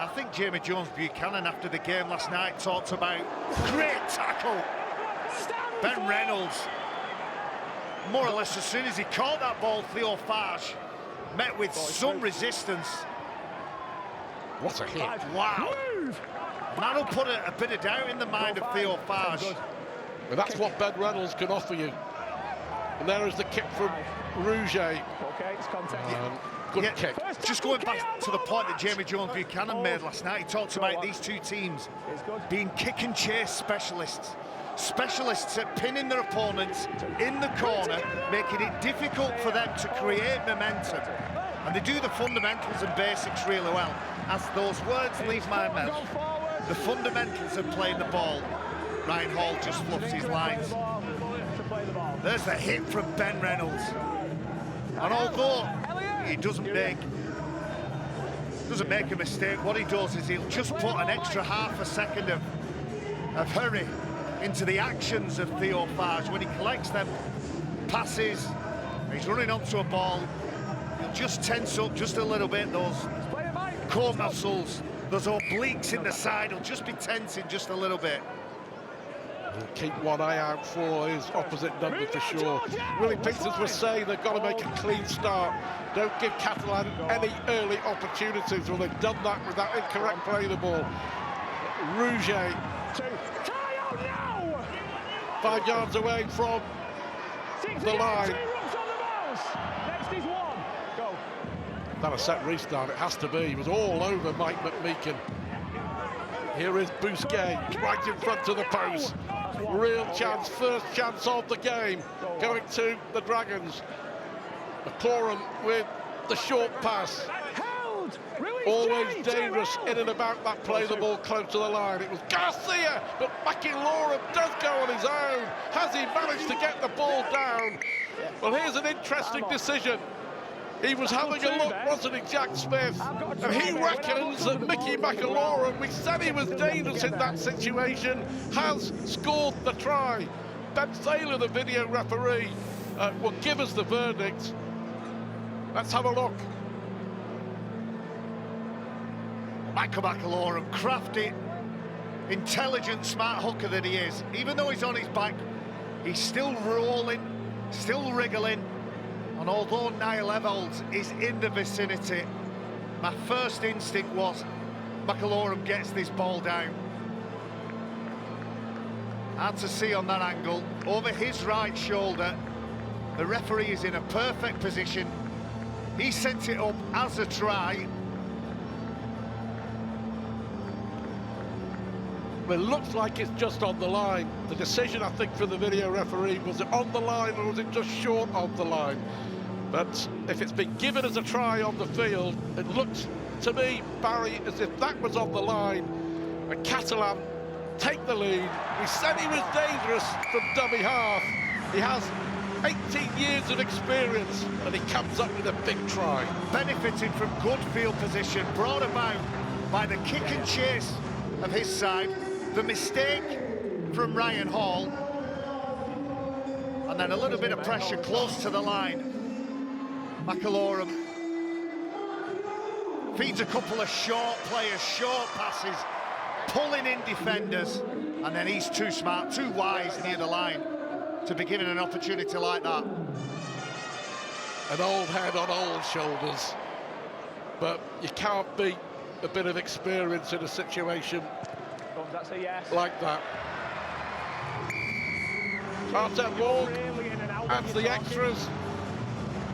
Yeah, I think Jamie Jones-Buchanan after the game last night talked about great tackle. Ben Reynolds, more or less as soon as he caught that ball, Theo Fage met with some resistance. What a hit. Wow. That'll put a bit of doubt in the mind of Theo Fage. But that's what Ben Reynolds can offer you. And there is the kick from Rouget. Okay, it's contact. Good kick. Just going back to the point that Jamie Jones-Buchanan made last night, he talked about these two teams being kick and chase specialists. Specialists at pinning their opponents in the corner, making it difficult for them to create momentum. And they do the fundamentals and basics really well. As those words leave my mouth, the fundamentals of playing the ball, Ryan Hall just fluffs his lines. There's the hit from Ben Reynolds. And although he doesn't make a mistake, what he does is he'll just put an extra half a second of hurry into the actions of Theo Fage. When he collects them passes, he's running onto a ball, he'll just tense up just a little bit. Those core muscles, those obliques in the side will just be tensing just a little bit. Keep one eye out for his opposite number for sure. Willie Pinksters was saying they've got to make a clean start. Don't give Catalan any early opportunities. Well, they've done that with that incorrect play of the ball. Rouget. 5 yards away from the line. That'll set restart, it has to be. He was all over Mike McMeekin. Here is Bousquet, right in front of the post. Real chance, first chance of the game, going to the Dragons. McLaurin with the short pass. Always dangerous in and about that play, the ball close to the line. It was Garcia, but McLaurin does go on his own. Has he managed to get the ball down? Well, here's an interesting decision. He was having a look, wasn't he, Jack Smith? And he reckons that Mickey McLaurin, we said he was dangerous in that situation, has scored the try. Ben Thaler, the video referee, will give us the verdict. Let's have a look. Michael McLaurin, crafty, intelligent, smart hooker that he is. Even though he's on his back, he's still rolling, still wriggling. And although Niall Evalds is in the vicinity, my first instinct was McLaurin gets this ball down. Hard to see on that angle. Over his right shoulder, the referee is in a perfect position. He sent it up as a try. It looks like it's just on the line. The decision, I think, for the video referee, was it on the line or was it just short of the line? But if it's been given as a try on the field, it looks to me, Barry, as if that was on the line. And Catalan take the lead. We said he was dangerous from dummy half. He has 18 years of experience and he comes up with a big try. Benefiting from good field position, brought about by the kick and chase of his side, the mistake from Ryan Hall, and then a little bit of pressure close to the line. McLaurin feeds a couple of short players, short passes, pulling in defenders, and then he's too smart, too wise near the line to be given an opportunity like that. An old head on old shoulders, but you can't beat a bit of experience in a situation like that. Artem Borg adds the extras.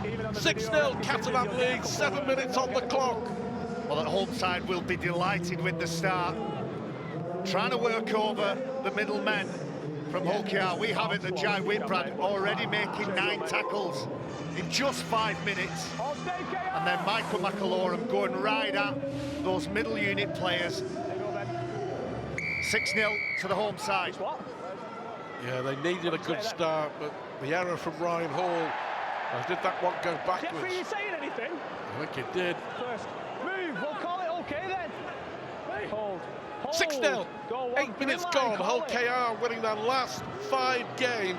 6-0, Catalan lead, 7 minutes on the clock. Well, the home side will be delighted with the start. Trying to work over the middle men from Hull KR. We have it that Jai Whitbrad already making 9 tackles in just 5 minutes. And then Michael McLaurin going right at those middle unit players. 6-0 to the home side. Yeah, they needed a good start, but the error from Ryan Hall, did that one go backwards? Are you saying anything? I think it did. First move, we'll call it okay then. Hold. 6-0, 8 minutes gone. Hull KR winning their last 5 games.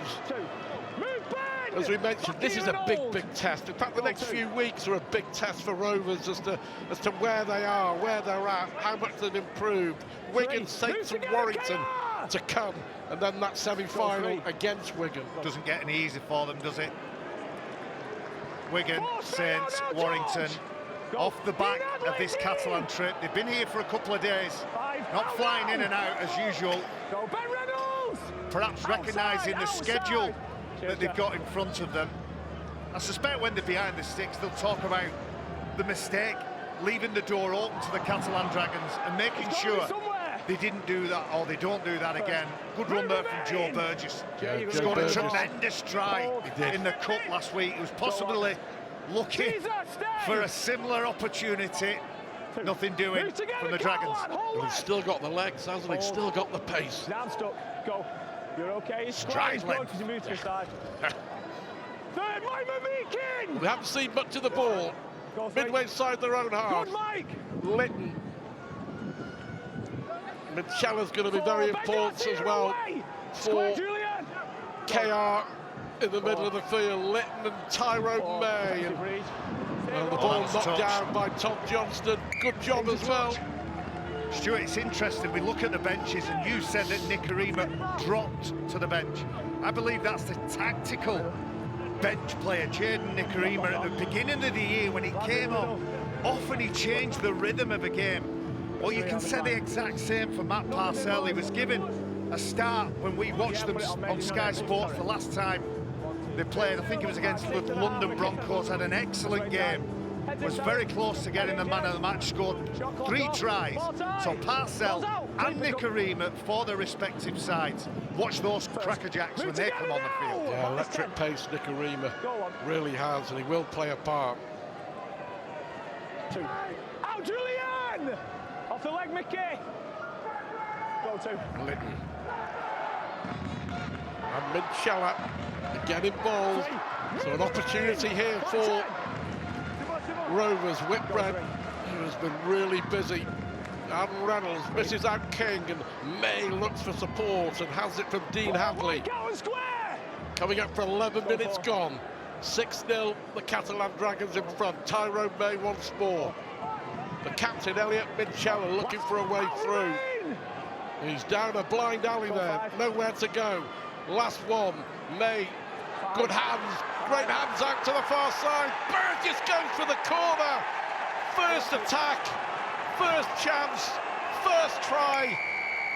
Move back! as we mentioned, this is a big test. In fact, the next few weeks are a big test for Rovers as to where they are, where they're at, how much they've improved. Wigan, Saints and Warrington to come, and then that semi-final against Wigan. Doesn't get any easier for them, does it? Wigan, Saints, Warrington, off the back of this Catalan trip. They've been here for a couple of days, not flying in and out as usual. Perhaps recognising the schedule that they've got in front of them. I suspect when they're behind the sticks, they'll talk about the mistake, leaving the door open to the Catalan Dragons and making sure they didn't do that, or they don't do that again. Good run there from Joe Burgess. Scored a tremendous try in the cup last week. He was possibly looking for a similar opportunity. Nothing doing from the Dragons. But he's still got the legs, hasn't he? Still got the pace. Down, stuck, go. You're okay. Stride length. You move to the side. Third, Mike Meekin! We haven't seen much of the ball. Midway inside their own half. Good, Mike! Litton. Minchella's going to be very important as well for KR in the middle of the field. Litton and Tyrone May. And the ball knocked down by Tom Johnston. Good job as well. Stuart, it's interesting, we look at the benches and you said that Nicarima dropped to the bench. I believe that's the tactical bench player, Jaden Nicarima, at the beginning of the year when he came on. Often he changed the rhythm of a game. Well, you can say the exact same for Matt Parcell. He was given a start when we watched them on Sky Sports the last time they played. I think it was against the London Broncos, had an excellent game. Was very close to getting the man of the match, scored 3 tries. So Parcell and Nicarima for their respective sides. Watch those crackerjacks when they come on the field. Yeah, electric pace Nicarima really has, and he will play a part. Out, Julian! Off the leg, Mickey. Go to Litton. And Minchella again involved. So an opportunity here for Rovers. Whitbread, who has been really busy. Adam Reynolds misses out King, and May looks for support and has it from Dean Hadley. Coming up for 11 minutes gone. 6-0, the Catalan Dragons in front. Tyrone May once more. The captain, Elliot Minchella, looking for a way through. He's down a blind alley there, nowhere to go. Last one, May, good hands, great hands out to the far side. Burgess goes for the corner. First attack, first chance, first try.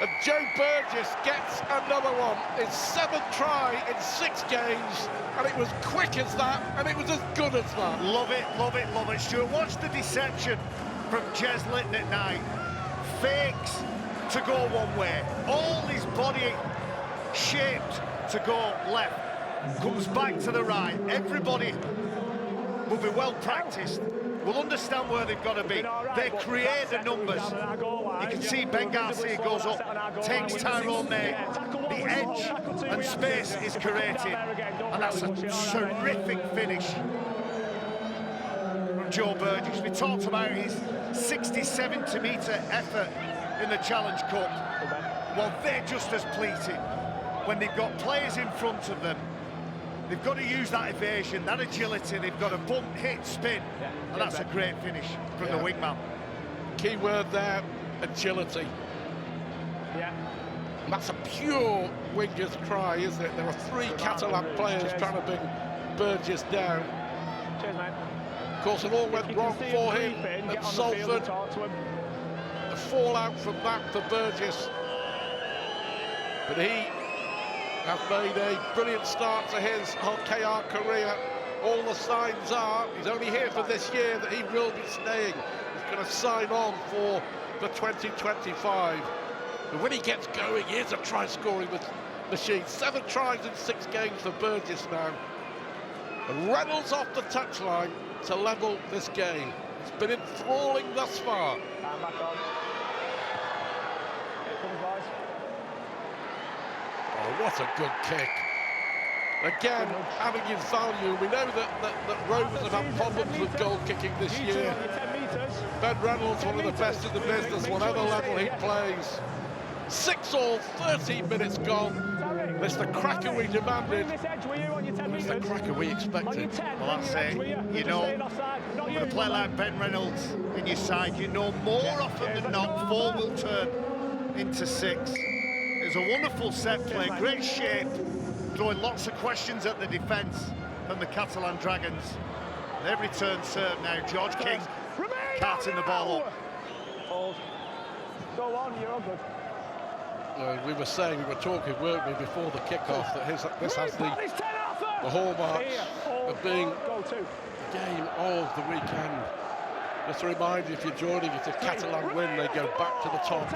And Joe Burgess gets another one. His 7th try in 6 games. And it was quick as that, and it was as good as that. Love it, love it, love it. Stuart, watch the deception from Jez Litton at night. Fakes to go one way. All his body shaped to go left. Comes back to the right. Everybody will be well practiced. Will understand where they've got to be. They create the numbers. You can see Ben Garcia goes up, takes Tyrone May. The edge and space is created. And that's a terrific finish from Joe Burgess. We talked about his 60-70-metre effort in the Challenge Cup. Well, they're just as pleated when they've got players in front of them. They've got to use that evasion, that agility. They've got to bump, hit, spin, and that's a great finish from the wingman. Key word there, agility. Yeah. And that's a pure winger's cry, isn't it? There are 3 Catalan players trying to bring Burgess down. Cheers, mate. Of course, it all went wrong for him at Salford. The fallout from that for Burgess. But he has made a brilliant start to his KR career. All the signs are he's only here for this year, that he will be staying. He's going to sign on for the 2025. But when he gets going, he is a try-scoring machine. 7 tries in 6 games for Burgess now. And Reynolds off the touchline to level this game. It's been enthralling thus far. Oh, what a good kick. Again, having his value. We know that Rovers have had problems with goal kicking this year. Ben Reynolds, one of the best in the business, whatever level he plays. 6-all, 13 minutes gone. It's the cracker we demanded. This edge with you on your 10 It's the metres. cracker we On your expected. 10. Well, that's it. You know, with a player like Ben Reynolds in your side, you know more often than not, 4 will turn into 6. It was a wonderful set play, great shape, throwing lots of questions at the defence from the Catalan Dragons. And every turn served now. George King carting the ball up. Hold. Go on, you're all good. We were saying, we were talking, weren't we, before the kickoff, that this has the hallmarks of being the game of the weekend. Just a reminder, if you're joining us, if Catalan win, they go back to the top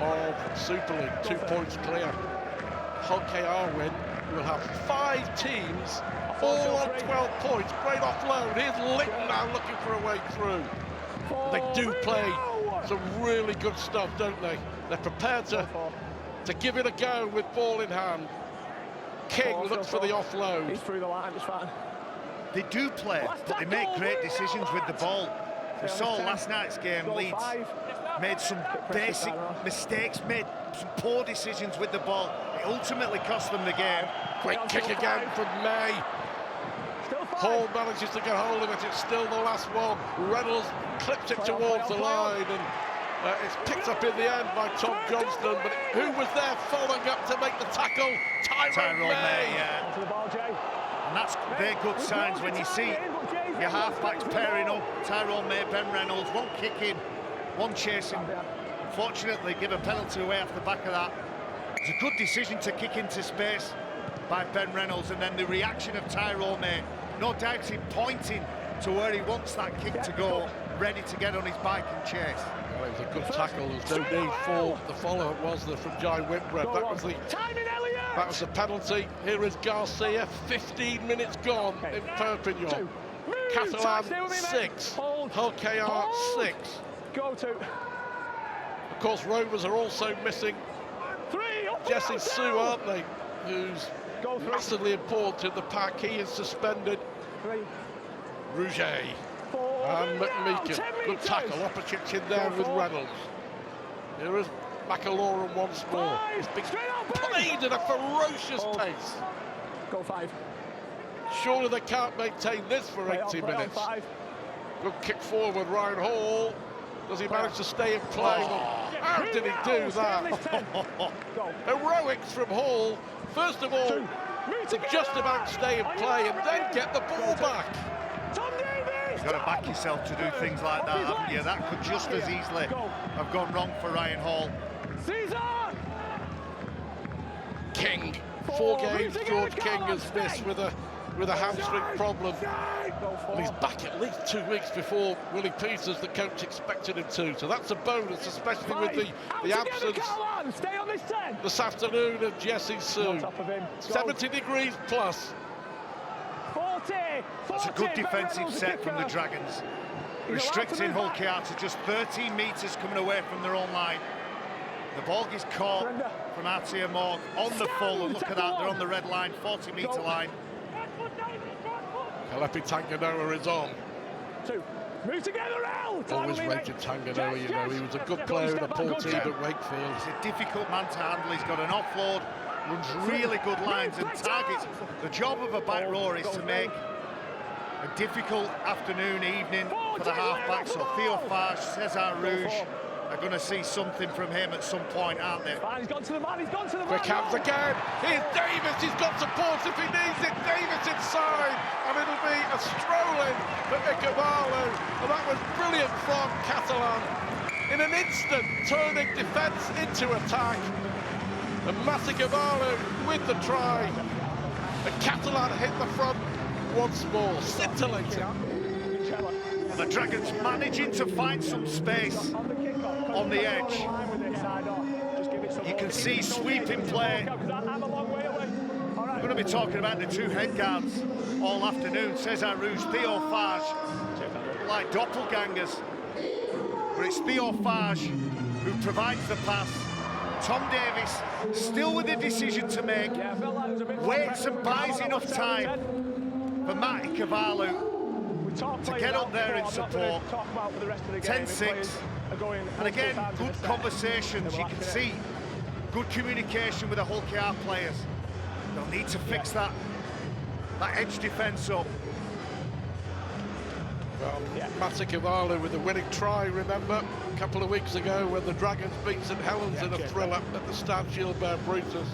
of Super League, 2 points clear. Hull KR win, we'll have 5 teams, all on 12 points. Great offload. Here's Linton now looking for a way through. They do play some really good stuff, don't they? They're prepared to give it a go with ball in hand. King looks for the offload. He's through the line, it's fine. They do play, but they make great decisions with the ball. We saw last night's game, Leeds made some basic mistakes, made some poor decisions with the ball. It ultimately cost them the game. Great kick again from May. Hall manages to get hold of it. It's still the last one. Reynolds clips it towards the line, and it's picked up in the end by Tom Johnston. But who was there following up to make the tackle? Tyrone May. And they're good signs when you see your half-backs pairing up. Tyrone May, Ben Reynolds, one kicking, one chasing. Unfortunately, give a penalty away off the back of that. It's a good decision to kick into space by Ben Reynolds, and then the reaction of Tyrone May. No doubt him pointing to where he wants that kick to go, ready to get on his bike and chase. Well, it was a good tackle. There's no need for the follow-up, was there, from Jai Whitbread. That was the penalty. Here is Garcia. 15 minutes gone in Perpignan. Catalan 6, Hull KR 6. Go to. Of course, Rovers are also missing Jesse Sue, aren't they? Who's massively important in the pack. He is suspended. Rouget and McMeekin. Good tackle. Opicic in there with Reynolds. Here is McAloran once more. It's been played at a ferocious pace. Go 5. Surely they can't maintain this for 80 minutes. Good kick forward, Ryan Hall. Does he manage to stay in play? How did he do that? Heroics from Hall. First of all, to just about stay in play and then get the ball back. You've got to back yourself to do things like that, haven't you? That could just as easily have gone wrong for Ryan Hall. King, 4 games George King has missed with a hamstring problem. Well, he's back at least 2 weeks before Willie Peters, the coach, expected him to. So that's a bonus, especially with the absence this afternoon of Jesse Sue. 70 degrees plus. That's a good defensive set from the Dragons, restricting Hull KR to just 13 metres coming away from their own line. The ball is caught from Artia Morg on the full, and look at that, they're on the red line, 40-metre line. Kalepi Tanganoa is on. Move together, Al! Always rated Tanganoa, you know. He was a good player in a poor team at Wakefield. He's a difficult man to handle. He's got an offload, runs really good lines and targets. The job of a back rower is to make a difficult afternoon, evening for the half-back. So Theo Fage, Cesar Rouge are going to see something from him at some point, aren't they? He's gone to the man, he's gone to the man. Quick hands again. Here's Davis, he's got support if he needs it. Davis inside, and it'll be a strolling for Ikebalu. And that was brilliant from Catalan. In an instant, turning defence into attack. And Ikebalu with the try. And Catalan hit the front once more, scintillating. The Dragons managing to find some space on the edge. You can see sweeping play. We're going to be talking about the 2 head guards all afternoon. Cesar Rouge, Theo Fage, like doppelgangers. But it's Theo Fage who provides the pass. Tom Davis still with a decision to make. Waits and buys enough time for Matt Ikebalu to get up there in support. 10-6, and again, good conversations. You can see good communication with the Hull KR players. They'll need to fix that edge defence up. Well, Masikavalu with the winning try, remember, a couple of weeks ago when the Dragons beat St Helens in a thriller at the Stade Gilbert Brutus.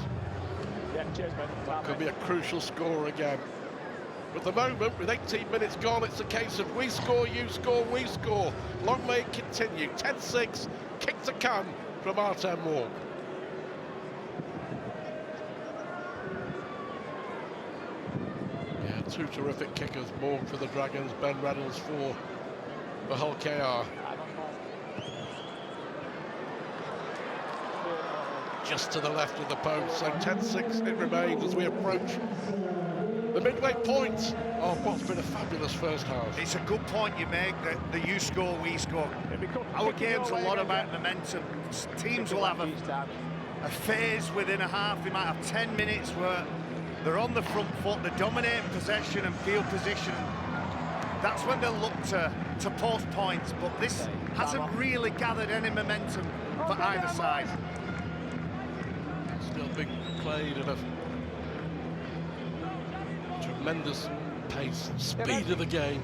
That could be a crucial score again. At the moment, with 18 minutes gone, it's a case of we score, you score, we score. Long may it continue. 10-6, kick to come from Artem Walk. Yeah, two terrific kickers, Morg for the Dragons, Ben Reynolds for the Hull KR. Just to the left of the post, so 10-6 it remains as we approach the midway point of what's been a fabulous first half. It's a good point you make, that the you score, we score. Our game's a lot about momentum. Teams will have a phase within a half. They might have 10 minutes where they're on the front foot, they're dominating possession and field position. That's when they'll look to post points, but this hasn't really gathered any momentum for either side. Still being played at a tremendous pace, speed of the game.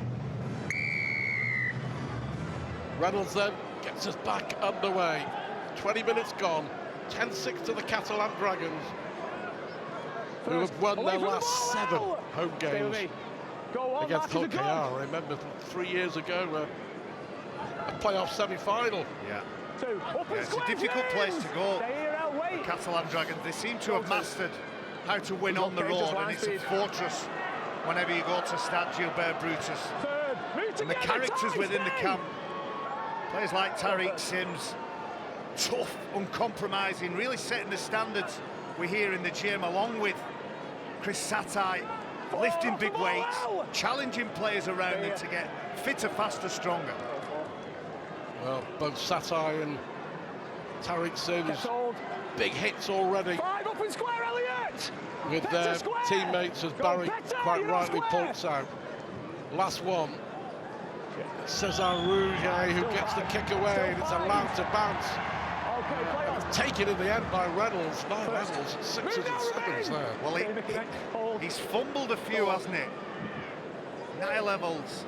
Reynolds then gets us back underway. 20 minutes gone, 10-6 to the Catalan Dragons, who have won their last 7 home games against Hull KR. I remember 3 years ago, a playoff semi-final. Yeah, it's a difficult place to go. The Catalan Dragons, they seem to have mastered how to win on the road, and it's a fortress whenever you go to Stade Gilbert Brutus. And the characters within the camp, players like Tariq Sims, tough, uncompromising, really setting the standards we hear in the gym, along with Chris Satai, lifting big weights, challenging players around them to get fitter, faster, stronger. Well, both Satai and Tariq Sims, big hits already with their teammates, as Barry quite rightly points out. Last one, Cesar Rouget, who gets the kick away, and it's allowed to bounce. And it's taken in the end by Reynolds. 9 Reynolds, 6s and 7s there. Well, he's fumbled a few, hasn't he? Niall Levels,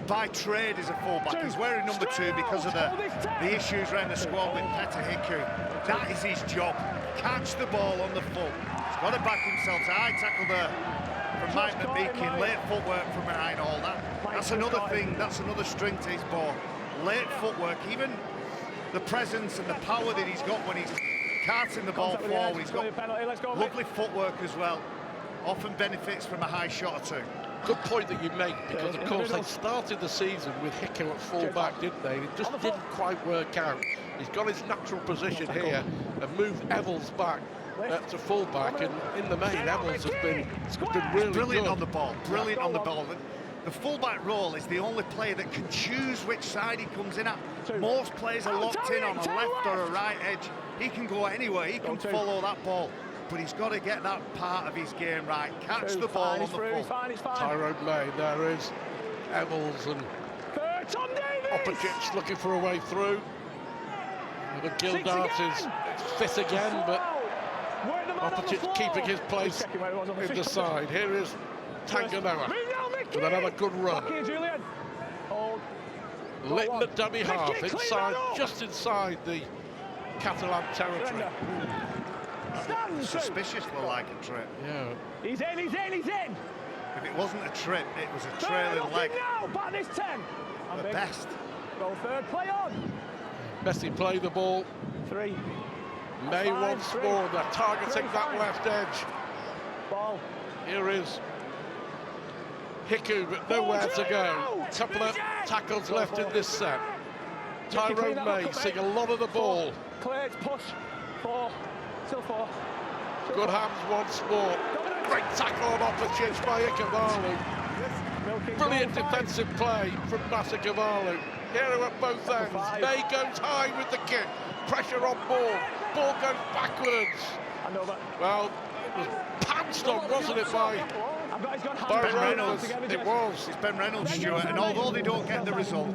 by trade, is a fullback. He's wearing number 2 because of the issues around the squad with Petr Hiku. That is his job. Catch the ball on the foot. He's got to back himself. It's a high tackle there from Mike McMeekin. Late footwork from behind all that. That's another thing. That's another string to his ball. Late footwork, even the presence and the power that he's got when he's carting the ball forward. He's got lovely footwork as well. Often benefits from a high shot or two. Good point that you make, because of course they started the season with Hiku at full-back, didn't they? It just didn't quite work out. He's got his natural position here and moved Evans back to full-back, and in the main, Evans has been really brilliant good. on the ball. Brilliant on the ball. The full-back role is the only player that can choose which side he comes in at. Most players are locked in on a left or a right edge. He can go anywhere. He can follow that ball. But he's got to get that part of his game right. Catch the ball on the full. Tyrone May, there is Evans and Opicic looking for a way through. The Gildart is fit again, but Opicic keeping his place in the side. Here is Tanganoa with another good run. Litton at dummy half, inside, just inside the Catalan territory. Suspicious for like a trip. Yeah. He's in, he's in, he's in! If it wasn't a trip, it was a trailing leg. Now, back this 10. The best. Go third, play on. Messi play the ball. 3. May once more, they're targeting that left edge. Ball. Here is Hiku, but nowhere to go. Couple of tackles left in this set. Tyrone May seeing a lot of the ball. Clear, push. 4. Still 4. Good hands once more. Great tackle on Opicic by Ikavalu. Brilliant defensive play from Masikavalu. Here at both ends. May goes high with the kick. Pressure on Moore. Ball goes backwards. Well, it was pounced on, wasn't it, by Ben Reynolds. It was. It's Ben Reynolds, Stuart, and although they don't get the result,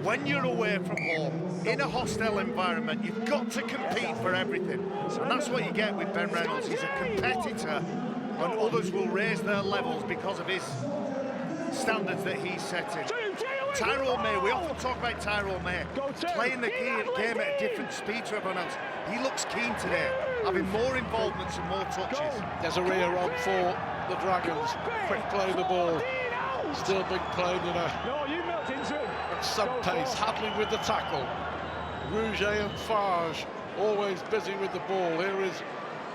when you're away from home, in a hostile environment, you've got to compete for everything. And that's what you get with Ben Reynolds. He's a competitor, and others will raise their levels because of his standards that he's setting. Tyrell May, we often talk about Tyrell May playing the game at a different speed to everyone else. He looks keen today, having more involvements and more touches. There's a rear on for the Dragons. Quick play the ball. Still being played in at some pace. Hadley with the tackle. Rouget and Farge always busy with the ball. Here is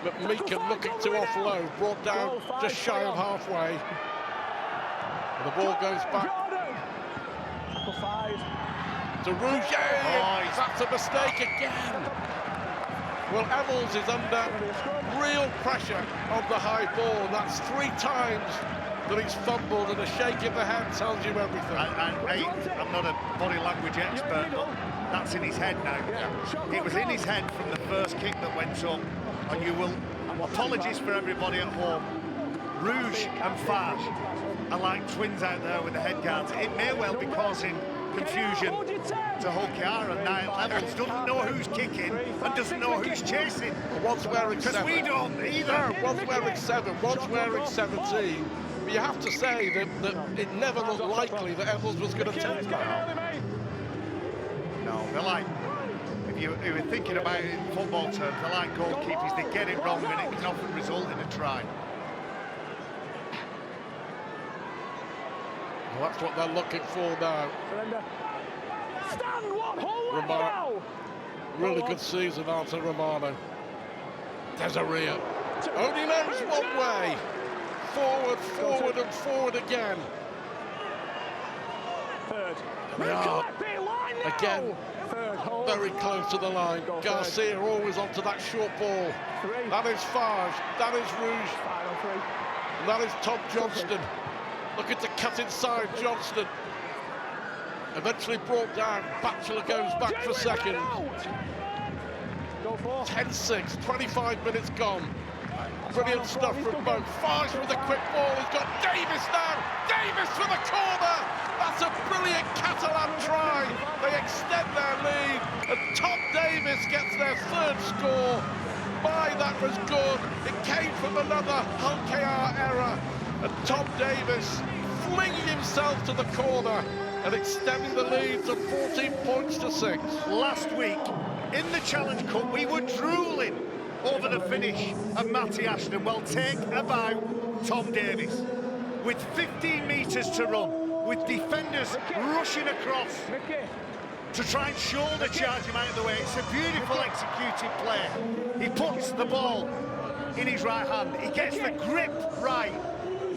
McMeekin looking to offload. Brought down just shy of halfway. And the ball goes back to Rouget. That's a mistake again. Well, Evans is under real pressure on the high ball. That's 3 times that he's fumbled, and a shake of the hand tells you everything. I'm not a body language expert, but that's in his head now. It was in his head from the first kick that went up, and you will, apologies for everybody at home, Rouge and Farge are like twins out there with the head guards. It may well be causing confusion to Hulkiar, and Niall Evans doesn't know who's kicking and doesn't know who's chasing. One's wearing 7. Because we don't either. No, one's wearing 7, one's wearing 17. But you have to say that it never looked likely that Evans was going to take that. No, they're like, if you were thinking about it in football terms, they're like goalkeepers. They get it wrong and it can often result in a try. Well, that's what they're looking for now. Romano. Really good season, Arthur Romano. There's a rear. Only knows one way. Forward, forward, and forward again. They are, again, very close to the line. Garcia always onto that short ball. That is Farge, that is Rouge, and that is Tom Johnston. Looking to cut inside Johnston. Eventually brought down. Batchelor goes back for second. 10-6, 25 minutes gone. Brilliant stuff from both. Farge with a quick ball. He's got Davis now. Davis for the corner. That's a brilliant Catalan try. They extend their lead. And Tom Davis gets their 3rd score. My, that was good. It came from another Hulkiar error. And Tom Davis flinging himself to the corner and extending the lead to 14 points to 6. Last week, in the Challenge Cup, we were drooling over the finish of Matty Ashton. Well, take about Tom Davis. With 15 metres to run, with defenders rushing across to try and shoulder charge him out of the way. It's a beautiful executed play. He puts the ball in his right hand. He gets the grip right.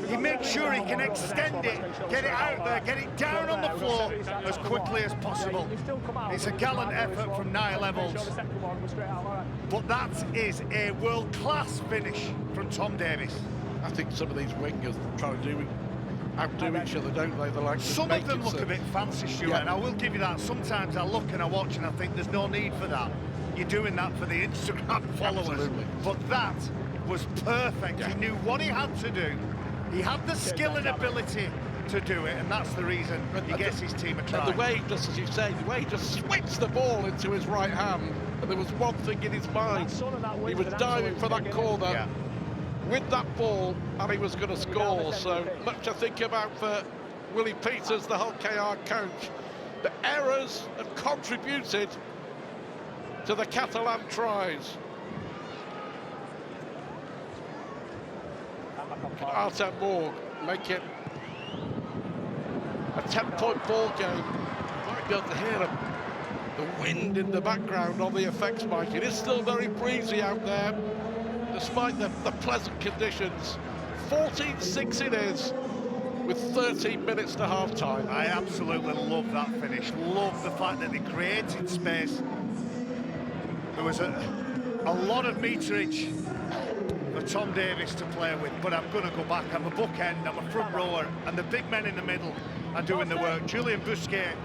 He makes sure he can extend it, get it out there, get it down on the floor as quickly as possible. It's a gallant effort from Niall Evans. But that is a world-class finish from Tom Davis. I think some of these wingers try to outdo each other, don't they? They're like some of them look a bit fancy, Stuart, and I will give you that. Sometimes I look and I watch and I think there's no need for that. You're doing that for the Instagram followers. Absolutely. But that was perfect. He knew what he had to do. He had the skill and ability to do it, and that's the reason he gets his team a try. And the way, just as you say, the way he just switched the ball into his right hand, and there was one thing in his mind. He was diving for that corner with that ball, and he was going to score. So much to think about for Willie Peters, the Hulkiar coach. The errors have contributed to the Catalan tries. Artem Morg make it a 10-point ball game. You might be able to hear the wind in the background on the effects mic. It is still very breezy out there, despite the pleasant conditions. 14-6 it is, with 13 minutes to half-time. I absolutely love that finish. Love the fact that they created space. There was a lot of meterage for Tom Davis to play with, but I'm going to go back. I'm a bookend, I'm a front rower, and the big men in the middle are doing the work. Julian Busquet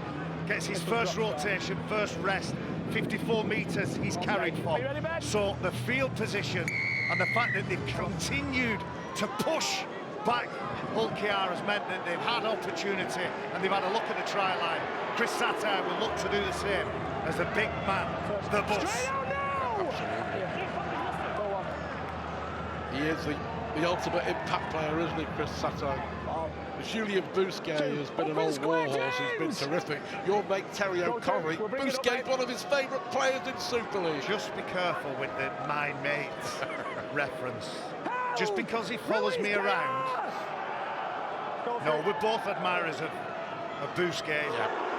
gets his first rotation, first rest, 54 metres he's carried for. So the field position and the fact that they've continued to push back Hull KR has meant that they've had opportunity and they've had a look at the try line. Chris Satire will look to do the same as the big man, the bus. He is the ultimate impact player, isn't he, Chris Satire? Julien Bousquet has been an old warhorse, he's been terrific. Your mate Terry O'Connor, Bousquet's one of his favourite players in Super League. Just be careful with the my mates reference. Just because he follows me around. No, we're both admirers of Bousquet. Yeah.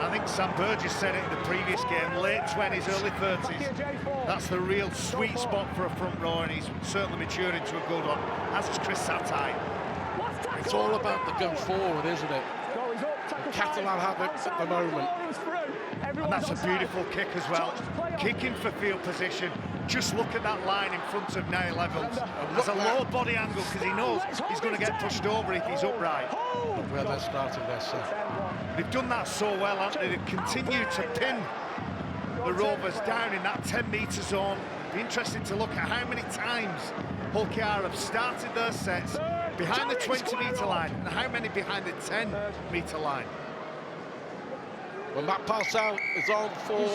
I think Sam Burgess said it in the previous game, late 20s, early 30s. That's the real sweet spot for a front row, and he's certainly matured into a good one, as is Chris Satire. It's all about the go forward, isn't it? And Catalan have it at the moment. And that's a beautiful kick as well. Kicking for field position. Just look at that line in front of Niall Evans. There's a low body angle because he knows he's going to get pushed over if he's upright. Look where they're starting their set. They've done that so well, haven't they? They've continued to pin the Rovers down in that 10-metre zone. Be interested to look at how many times Hull KR have started their sets behind the 20-metre line and how many behind the 10-metre line. Well, that pass out is on for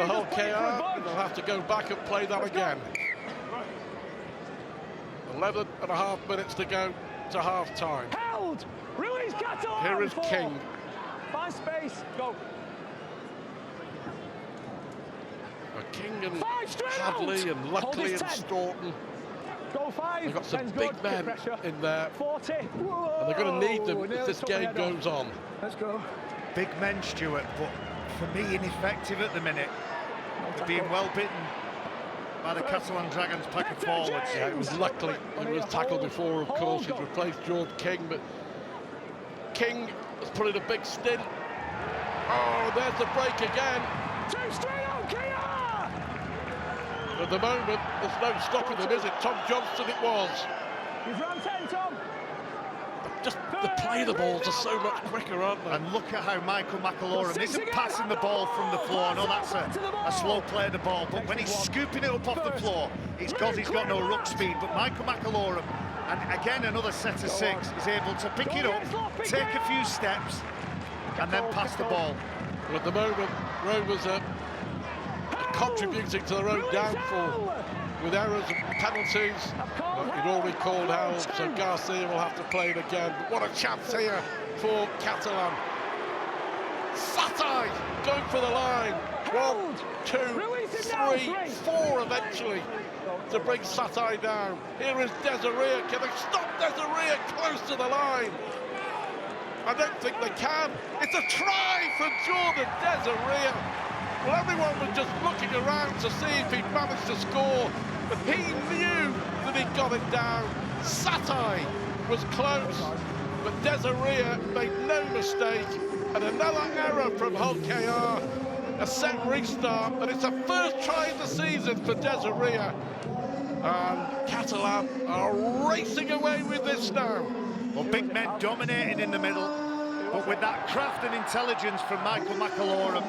Hull KR. They'll have to go back and play that again. 11 and a half minutes to go to half-time. Here is King. Find space, go. King and Hadley and Luckley and Staunton. Go 5. They've got some big men in there. 40. And they're going to need them if this game goes on. Let's go. Big men, Stuart, but for me ineffective at the minute. They're being well bitten by the Catalan Dragons pack of forwards. Yeah, it was Luckley who was tackled before, of course. He's replaced George King, but King has put in a big stint. Oh, there's the break again. 2 straight on KR! At the moment, there's no stopping them, is it? Tom Johnston it was. You've run 10, Tom. Just the play of the balls are so much quicker, aren't they? And look at how Michael McAlorum isn't passing the ball from the floor. I know that's a slow play of the ball, but when he's scooping it up off the floor, it's because he's got no ruck speed. But Michael McAlorum, and again another set of 6, is able to pick it up, take a few steps, and then pass the ball. Well, at the moment, Rovers are contributing to their own downfall with errors and penalties. He'd already called out, so Garcia will have to play it again. But what a chance here for Catalan. Satire going for the line. 1, 2, 3, 4 eventually to bring Satire down. Here is Desiree. Can they stop Desiree close to the line? I don't think they can. It's a try for Jordan Desiree. Well, everyone was just looking around to see if he'd managed to score, but he knew that he got it down. Satire was close, but Desiree made no mistake. And another error from Hull KR. A set restart, and it's a first try of the season for Desiree. And Catalan are racing away with this now. Well, big men dominating in the middle, but with that craft and intelligence from Michael McAlorum,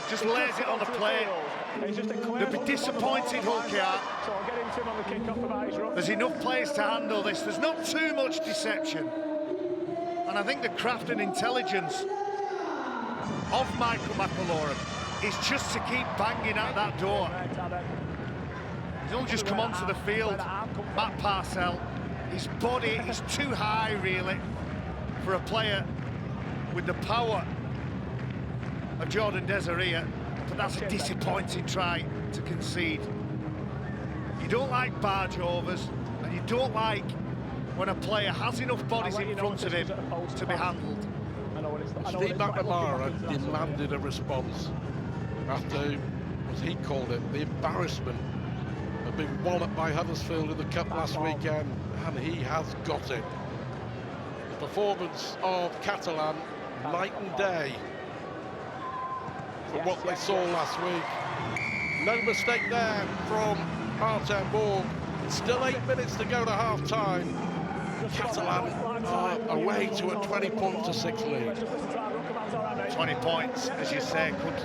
just lays it on the plate. They'll be disappointed, Hull KR. There's enough players to handle this. There's not too much deception. And I think the craft and intelligence of Michael McAlorum is just to keep banging at that door. He's only just come onto the field, Matt Parcell. His body is too high, really, for a player with the power of Jordan Desiree, but that's a disappointing try to concede. You don't like barge overs, and you don't like when a player has enough bodies in front of him to be handled. Steve McNamara demanded a response after, as he called it, the embarrassment of being walloped by Huddersfield in the Cup last weekend, and he has got it. The performance of Catalan, night and day from what they saw last week. No mistake there from Martin Borg. Still 8 minutes to go to half-time. Catalan are away to a 20-6 lead. 20 points, as you say, could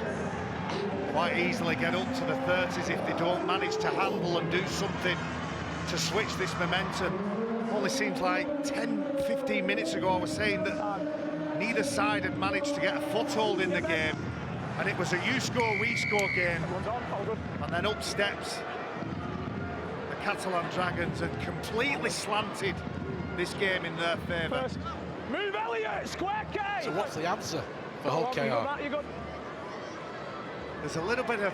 quite easily get up to the 30s if they don't manage to handle and do something to switch this momentum. Only seems like 10-15 minutes ago I was saying that neither side had managed to get a foothold in the game, and it was a you score, we score game. And then up steps the Catalan Dragons and completely slanted this game in their favour. Move Elliot, square K! So what's the answer for Hull KR? There's a little bit of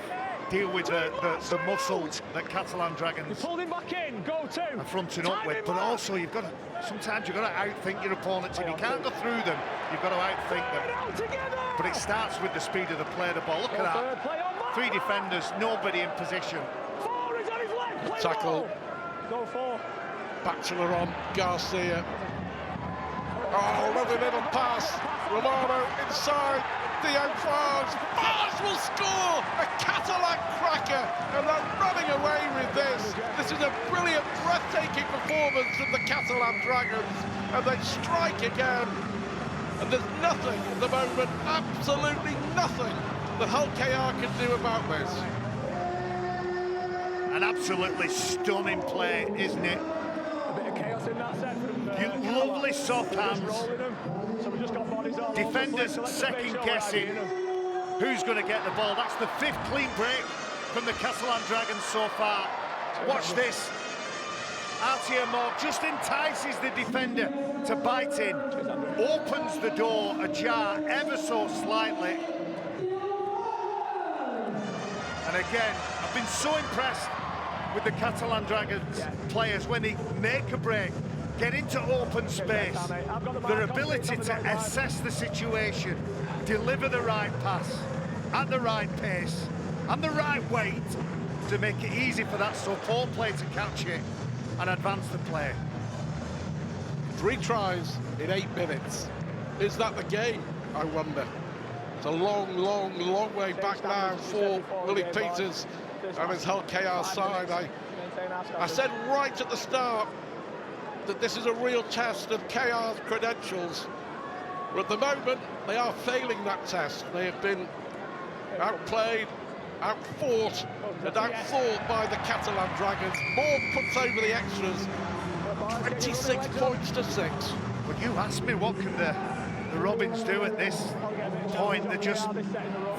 deal with the muscle that Catalan Dragons pulled him back in, go to. are fronting up with, but also sometimes you've got to outthink your opponents. If you can't go through them, you've got to outthink them. But it starts with the speed of the play of the ball. Look at that. 3 defenders, nobody in position. Tackle. Go 4. Bachelor on Garcia. Oh, lovely little pass. Romano inside. Theo Farge. Farge will score! A Catalan cracker, and they're running away with this. This is a brilliant, breathtaking performance from the Catalan Dragons, and they strike again. And there's nothing at the moment, absolutely nothing, that Hull KR can do about this. An absolutely stunning play, isn't it? A bit of chaos in that set from Lovely soft hands. Defenders second guessing who's going to get the ball. That's the 5th clean break from the Catalan Dragons so far. Watch this. Artia Morg just entices the defender to bite in, opens the door ajar ever so slightly. And again, I've been so impressed with the Catalan Dragons players when they make a break, get into open space, their ability to assess the situation, deliver the right pass at the right pace and the right weight to make it easy for that support play to catch it and advance the play. 3 tries in 8 minutes. Is that the game, I wonder? It's a long, long, long way back now for Willie Peters and his Hull KR side. I said right at the start that this is a real test of KR's credentials. But at the moment, they are failing that test. They have been outplayed, outfought, and outthought by the Catalan Dragons. Morg puts over the extras, 26 points to 6. Well, you asked me what can the Robins do at this point. They're just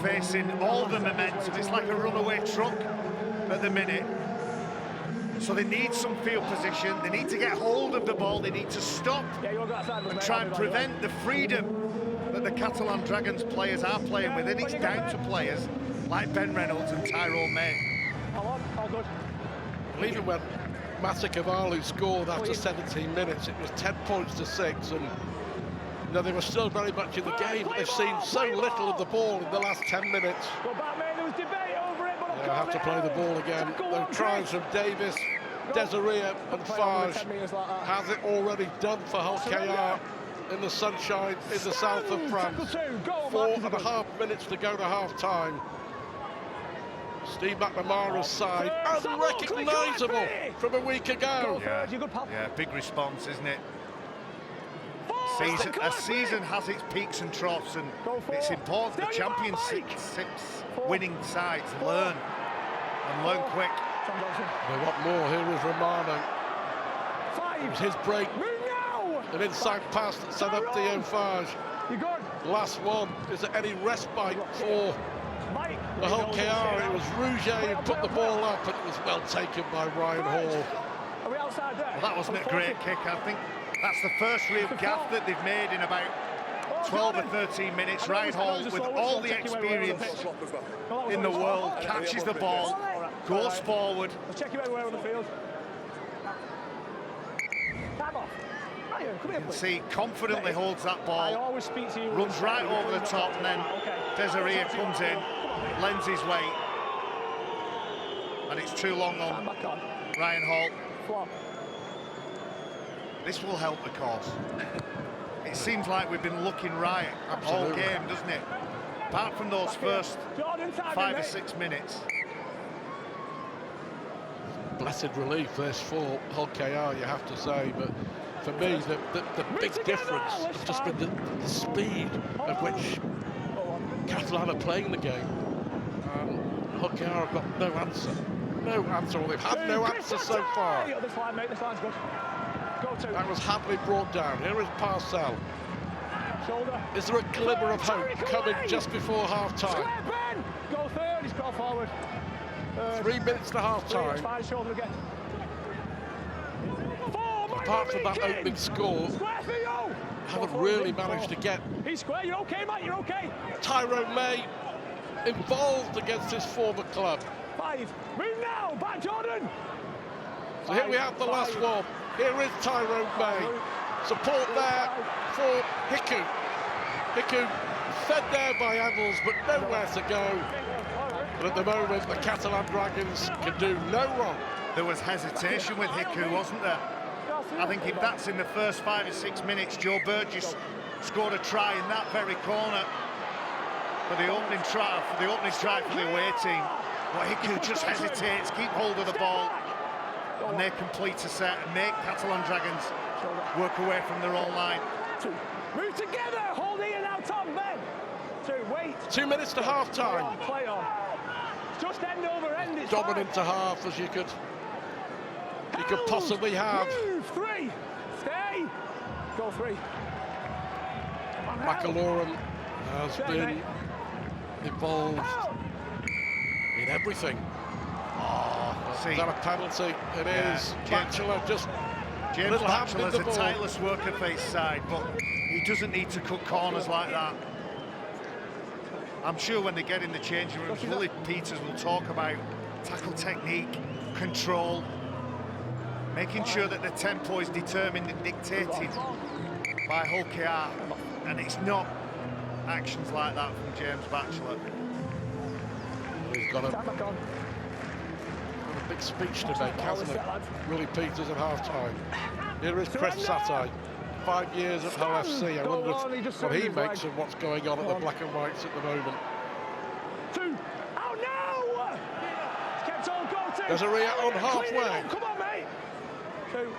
facing all the momentum. It's like a runaway truck at the minute. So they need some field position, they need to get hold of the ball, they need to stop and try and prevent the freedom that the Catalan Dragons players are playing with. And it's down to players like Ben Reynolds and Tyrone May. Even when Matakavalu scored after 17 minutes, it was 10 points to 6, and you know, they were still very much in the game, but they've seen so little of the ball in the last 10 minutes. They'll have to play the ball again. Those tries from Davis, Desiree and Farge. Has it already done for Hull KR in the sunshine in the south of France? 4.5 minutes to go to half-time. Steve McNamara's side, unrecognisable from a week ago. Yeah, big response, isn't it? A season has its peaks and troughs, and it's important the championships winning sides learn quick. They want more. Here is Romano. It was his break. An inside pass that set up Theo Farge. Last one. Is there any respite for the Hull KR? It was Rouget who put the ball up, and it was well taken by Ryan Hall. Well, that wasn't a great kick. I think that's the first real gaff that they've made in about 12 or 13 minutes. Ryan Hall, with all the experience in the world, catches the ball, goes forward. You can see confidently holds that ball, runs right over the top, and then Desiree comes in, lends his weight, and it's too long on Ryan Hall. This will help the cause. It seems like we've been looking right all game, doesn't it? Apart from those first 5 or 6 minutes. Blessed relief this for Hull KR, you have to say, but for me the big difference has just been the speed at which Catalan are playing the game. Hull KR have got no answer. no answer, or they've had no answer so far. This line, mate, this line's good. Go to. That was happily brought down. Here is Parcell. Shoulder. Is there a glimmer of hope coming just before half-time? Square Ben! Go third, he's called forward. 3 minutes to half-time. Fine, shoulder again. Apart from that opening score, haven't really managed to get He's square, you're okay, mate, you're okay. Tyrone May involved against his former club. 5. Move now, back Jordan. So here we have the last one. Here is Tyrone May. Support there for Hiku. Hiku fed there by Evans, but nowhere to go. But at the moment, the Catalan Dragons can do no wrong. There was hesitation with Hiku, wasn't there? I think if that's in the first 5 or 6 minutes, Joe Burgess scored a try in that very corner for the opening try for the away team. But Hiku just hesitates, keep hold of the ball, and they complete a set and make Catalan Dragons work away from their own line. 2. Move together, hold Ian out top, Ben. 2, wait. 2 minutes to half-time. Play on. Just end over end. It's Dominant to half as you could possibly have. Move, 3. Stay. Go 3. McAlorum has been involved in everything. See, Is that a penalty? It is. Batchelor just James little hand in Batchelor's the a ball. tireless worker for his side, but he doesn't need to cut corners like that. I'm sure when they get in the changing rooms, Willie Peters will talk about tackle technique, control, making sure that the tempo is determined and dictated by Hull KR, and it's not actions like that from James Batchelor. He's got a big speech to make, hasn't he? Willie Peters at half-time. Here is Chris Satay, 5 years at Hull FC. I wonder what he makes of what's going on at the Black and Whites at the moment. 2. Oh no! Kept on, go to. There's a rear on halfway. Come on, mate. 2.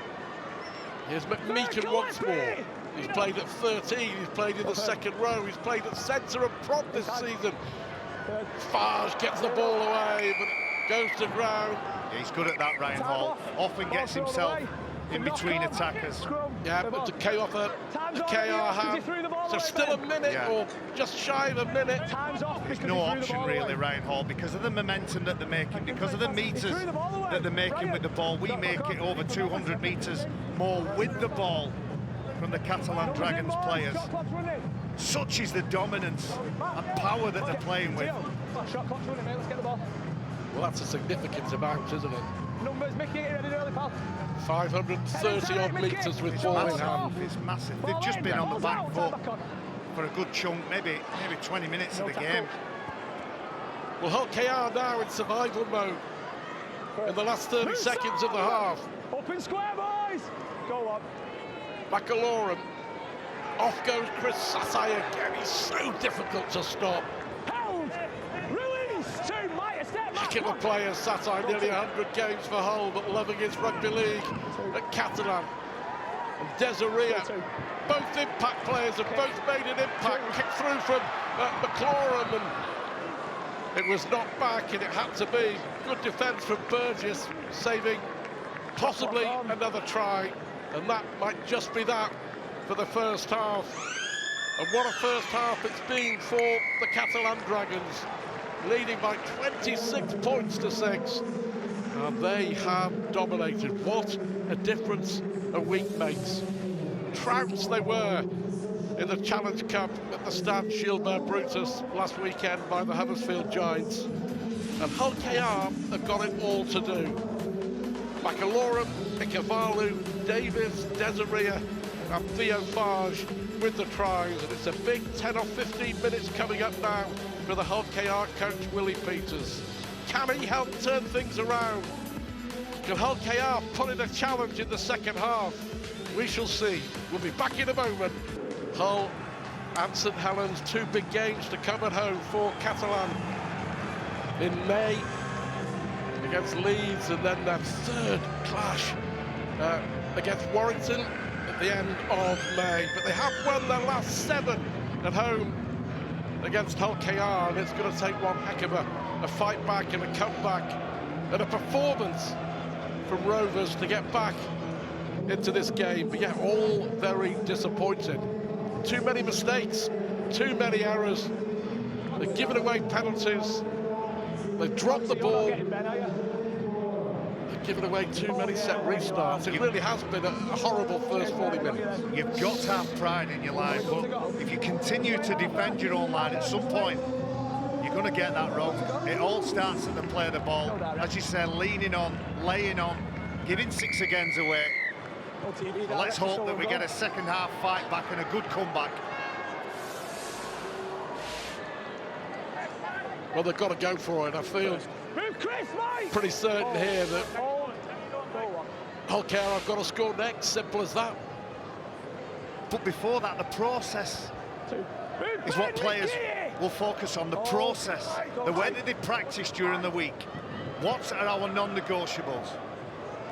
Here's McMeekan once more. He's played at 13, he's played in the second row, he's played at centre and prop this season. Farge gets the ball away, but it goes to ground. Yeah, he's good at that, Ryan Hall. Often gets himself in between attackers. Yeah, but to KR have. So still a minute or just shy of a minute. There's no option really, Ryan Hall, because of the momentum that they're making, because of the metres that they're making with the ball. We make it over 200 metres more with the ball from the Catalan Dragons players. Such is the dominance and power that they're playing with. Shot clock's running, mate. Let's get the ball. Well, that's a significant amount, isn't it? Numbers, Mickey, get ready early, pal. 530 odd metres with ball in hand. It's massive. They've just been on the back foot for a good chunk, maybe 20 minutes of the game. Well, Hull KR now in survival mode in the last 30 seconds of the half. Open square, boys. Go on. McAlorum. Off goes Chris Satay again. He's so difficult to stop. Held. Release. 2. Might step. Heck of a player, Satay. Nearly 100 games for Hull, but loving his rugby league at Catalan. And Desiree, both impact players have both made an impact. Kicked through from McAlorum, and it was knocked back, and it had to be good defence from Burgess, saving possibly another try, and that might just be that for the first half. And what a first half it's been for the Catalan Dragons, leading by 26 points to 6, and they have dominated. What a difference a week makes. Trouts they were in the Challenge Cup at the Stade Gilbert Brutus last weekend by the Huddersfield Giants, and Hull KR have got it all to do. McAlorum, Ikavalu, Davis, Desiree and Theo Farge with the tries, and it's a big 10 or 15 minutes coming up now for the Hull KR coach Willie Peters. Can he help turn things around? Can Hull KR put in a challenge in the second half? We shall see. We'll be back in a moment. Hull and St Helens, 2 big games to come at home for Catalan in May against Leeds, and then that third clash against Warrington at the end of May. But they have won their last 7 at home against Hull KR, and it's going to take one heck of a fight back and a comeback and a performance from Rovers to get back into this game, but yet all very disappointed. Too many mistakes, too many errors. They've given away penalties. They've dropped the ball. They've given away too many set restarts. It really has been a horrible first 40 minutes. You've got to have pride in your line, but if you continue to defend your own line, at some point, you're going to get that wrong. It all starts at the play of the ball. As you said, leaning on, laying on, giving 6 agains away. But let's hope that we get a second half fight back and a good comeback. Well, they've got to go for it. I feel pretty certain here that okay, I've got to score next. Simple as that. But before that, the process is what players will focus on. The process, the way that they practice during the week. What are our non-negotiables?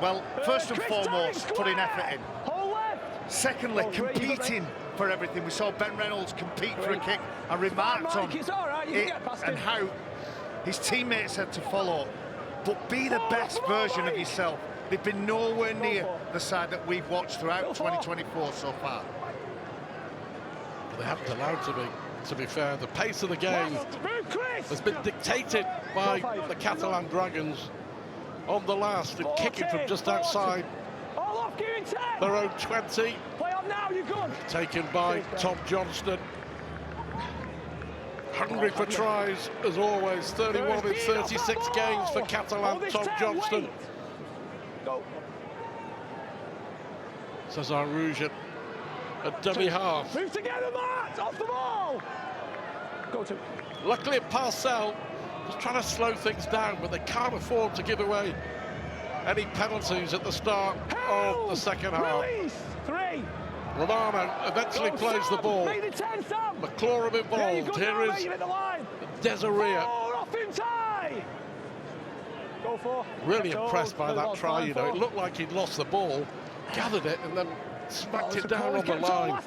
Well, first and foremost, putting effort in. Secondly, competing for everything. We saw Ben Reynolds compete for a kick. I remarked on it and how his teammates had to follow. But be the best version of yourself. They've been nowhere near the side that we've watched throughout 2024 so far. They haven't allowed to be fair. The pace of the game has been dictated by the Catalan Dragons on the last and kicking from just outside their own 20. Taken by Tom Johnston. Hungry for tries, as always. 31 in 36 games for Catalan, Tom Johnston. Cesar Rouge a dummy half. Move together, Matt! Off the ball! Go to. Luckily, Parcell was trying to slow things down, but they can't afford to give away any penalties at the start of the second half. Release. 3. Romano eventually plays the ball. McClorum involved. Here is Desiree. Really impressed by that try, you know. It looked like he'd lost the ball, gathered it, and then smacked it down on the line.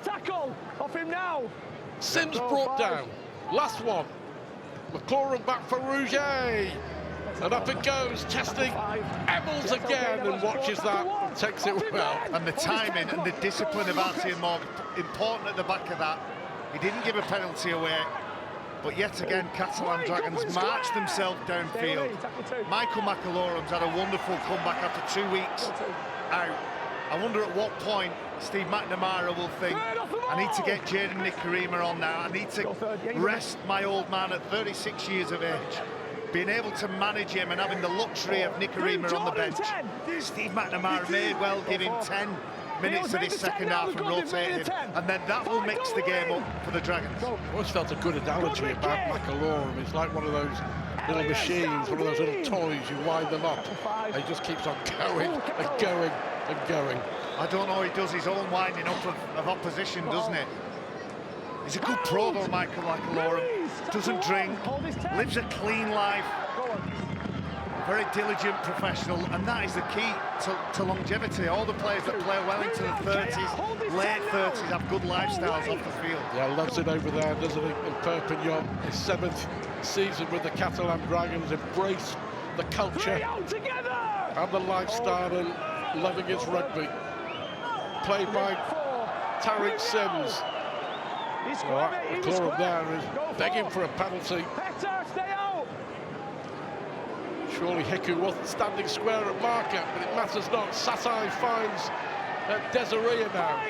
Sims brought down. Last one. McClorum back for Rouge. And up it goes, testing Emils again, and watches that and takes it well. And the timing and the discipline of Artie Morgan, important at the back of that. He didn't give a penalty away, but yet again, Catalan Dragons marched themselves downfield. Michael McAloram's had a wonderful comeback after 2 weeks out. I wonder at what point Steve McNamara will think, I need to get Jaden Nikarima on now. I need to rest my old man at 36 years of age. Being able to manage him and having the luxury of Nikarima on the bench. Steve McNamara may well give him 10 minutes of this second half and rotate him, and then that will mix the game up for the Dragons. I always felt a good analogy about McAloram. He's like one of those little machines, one of those little toys. You wind them up, and he just keeps on going and going and going. I don't know, he does his own winding up of opposition, doesn't he? He's a good pro though, Michael McAloram. Doesn't drink, lives a clean life, very diligent professional, and that is the key to longevity. All the players that play well into the 30s, late 30s, have good lifestyles off the field. Yeah, loves it over there, doesn't he, in Perpignan. His 7th season with the Catalan Dragons, embraced the culture and the lifestyle and loving his rugby. Played by Tariq Sims. McClorum there is begging for a penalty. Surely Hiku wasn't standing square at marker, but it matters not. Satai finds Desiree now.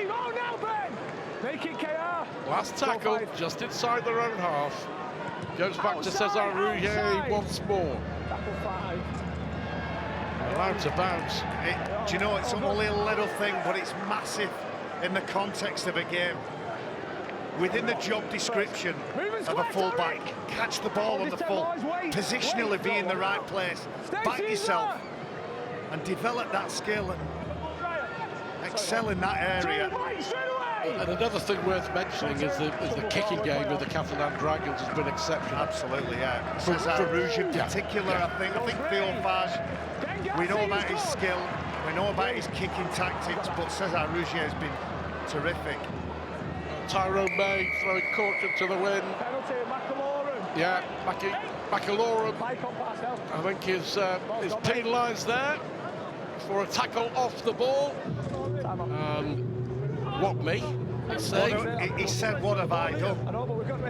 Last tackle, just inside their own half. Goes back to Cesar Rouge once more. Allowed to bounce. Do you know, it's only a little thing, but it's massive in the context of a game. Within the job description of a full-back, catch the ball on the full, positionally be in the right place, back yourself, and develop that skill and excel in that area. And another thing worth mentioning is the kicking game of the Catalan Dragons has been exceptional. Absolutely, yeah. Cesar Rouge in particular, I think Theo Fage, we know about his skill, we know about his kicking tactics, but Cesar Rouge has been terrific. Tyrone May throwing caution to the wind. Penalty, McAloram. Yeah, McAlorum, Mike on Parcell. I think, is penalised there for a tackle off the ball. And what me? He said, what have I done?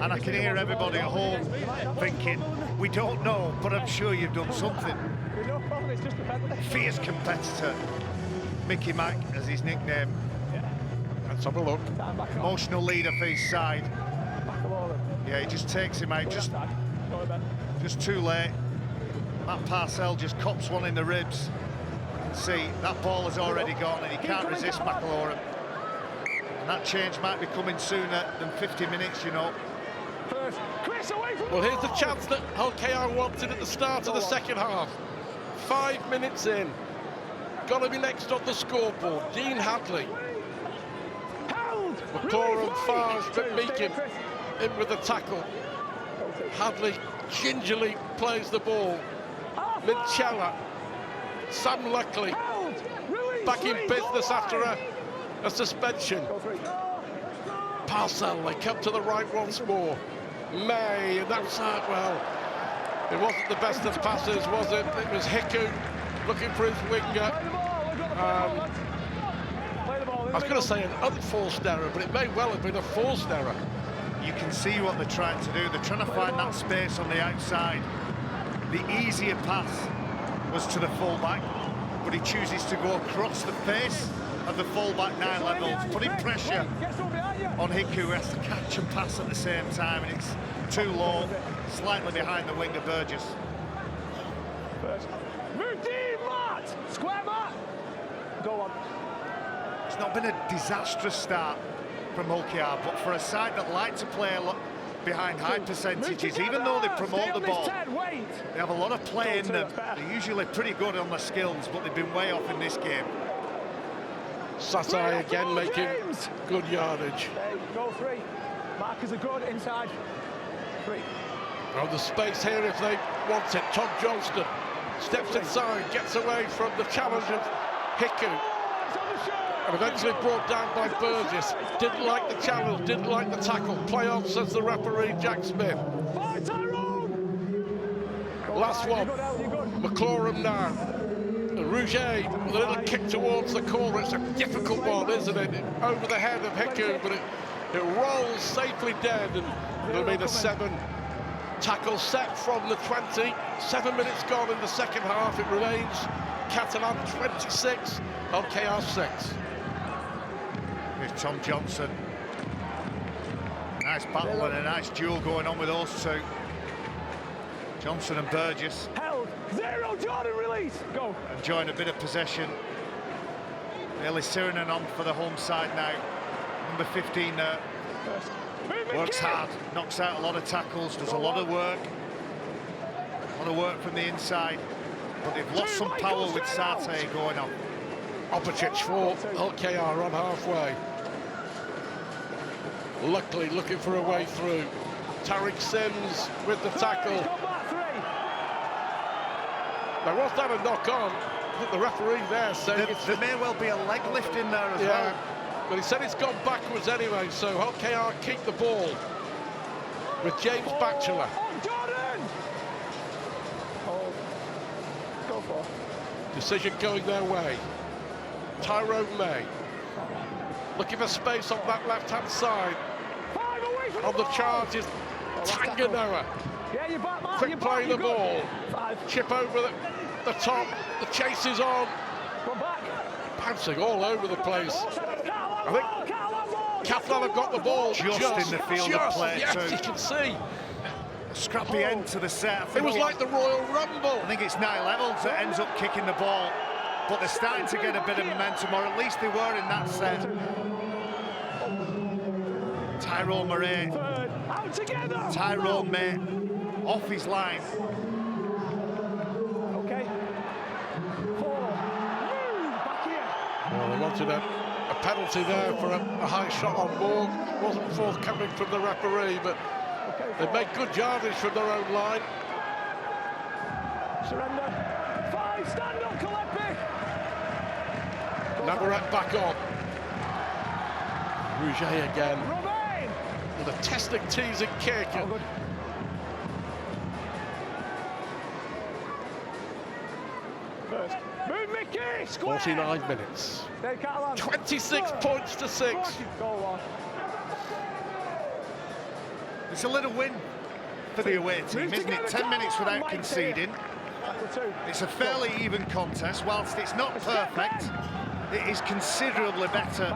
And I can hear everybody at home thinking, we don't know, but I'm sure you've done something. Fierce competitor, Mickey Mac as his nickname. Let's have a look. Emotional leader for his side. Yeah, he just takes him out, just too late. Matt Parcell just cops one in the ribs. You can see that ball has already gone and he can't resist McAlorum. And that change might be coming sooner than 50 minutes, you know. Well, here's the chance that LKR wanted at the start of the second half. 5 minutes in. Got to be next on the scoreboard. Dean Hadley. McClure and Farge, but Meakin in with the tackle. Hadley gingerly plays the ball. Minchella. Sam Luckley back in business after a suspension. Parcell, they come to the right once more. May, and that's well, it wasn't the best of passes, was it? It was Hiku looking for his winger. I was going to say an unforced error, but it may well have been a forced error. You can see what they're trying to do. They're trying to find that space on the outside. The easier pass was to the fullback, but he chooses to go across the face of the fullback 9 levels, putting pressure on Hiku, who has to catch and pass at the same time, and it's too low, slightly behind the winger Burgess. Move deep, Matt! Square, Matt! Go on. It's not been a disastrous start from OKR, but for a side that like to play a lot behind high percentages, even though they promote the ball, they have a lot of play in them. They're usually pretty good on their skills, but they've been way off in this game. Satai again making good yardage. Go 3. Markers are good inside. 3. Oh, the space here if they want it. Tom Johnston steps inside, gets away from the challenge of Hiku, and eventually brought down by Burgess. Didn't like the challenge, didn't like the tackle. Play on, says the referee, Jack Smith. Last one, McClorum now. And Rouget with a little kick towards the corner. It's a difficult one, isn't it? Over the head of Hiku, but it rolls safely dead, and it'll be the 7 tackle set from the 20. 7 minutes gone in the second half. It remains Catalan 26, LKR 6. Here's Tom Johnson. Nice battle and a nice duel going on with those two. Johnson and Burgess. Held. 0, Jordan, release. Go. Enjoying a bit of possession. Nearly Sirenen on for the home side now. Number 15 works hard, knocks out a lot of tackles, does a lot of work. A lot of work from the inside. But they've lost some power with Sarte going on. Opicic for LKR on halfway. Luckily looking for a way through. Tariq Sims with the tackle. Now, was that a knock-on? I think the referee there saying there may well be a leg lift in there as well. But he said it's gone backwards anyway, so LKR keep the ball with James Batchelor. Jordan! Go for. Decision going their way. Tyrone May looking for space on that left-hand side. On the charge is Tanganoa. Yeah, you're back, Mark. Quick play the ball. 5. Chip over the top. The chase is on. Go back. Bouncing all over the place. I think Catalan have got the ball just in the field of play. Yes, too. you can see. Scrappy end to the set. It was like the Royal Rumble. I think it's 9 levels that ends up kicking the ball. But they're starting to get a bit of momentum, or at least they were in that set. Tyrone Murray. Tyrone May off his line. Okay. 4. Back here. Well, they wanted a penalty there for a high shot on Morg. Wasn't forthcoming from the referee, but they made good yardage from their own line. Surrender. 5. Stand up, Kalepi. Navarrete back on. Rouget again. Romain. With a testing, teasing kick. Oh, good. first. Move, Mickey! Square! 49 minutes. Stay, Catalan. 26 points to 6. Goal on. It's a little win for the away team, isn't it? 10 minutes without conceding. It's a fairly even contest. Whilst it's not perfect, it is considerably better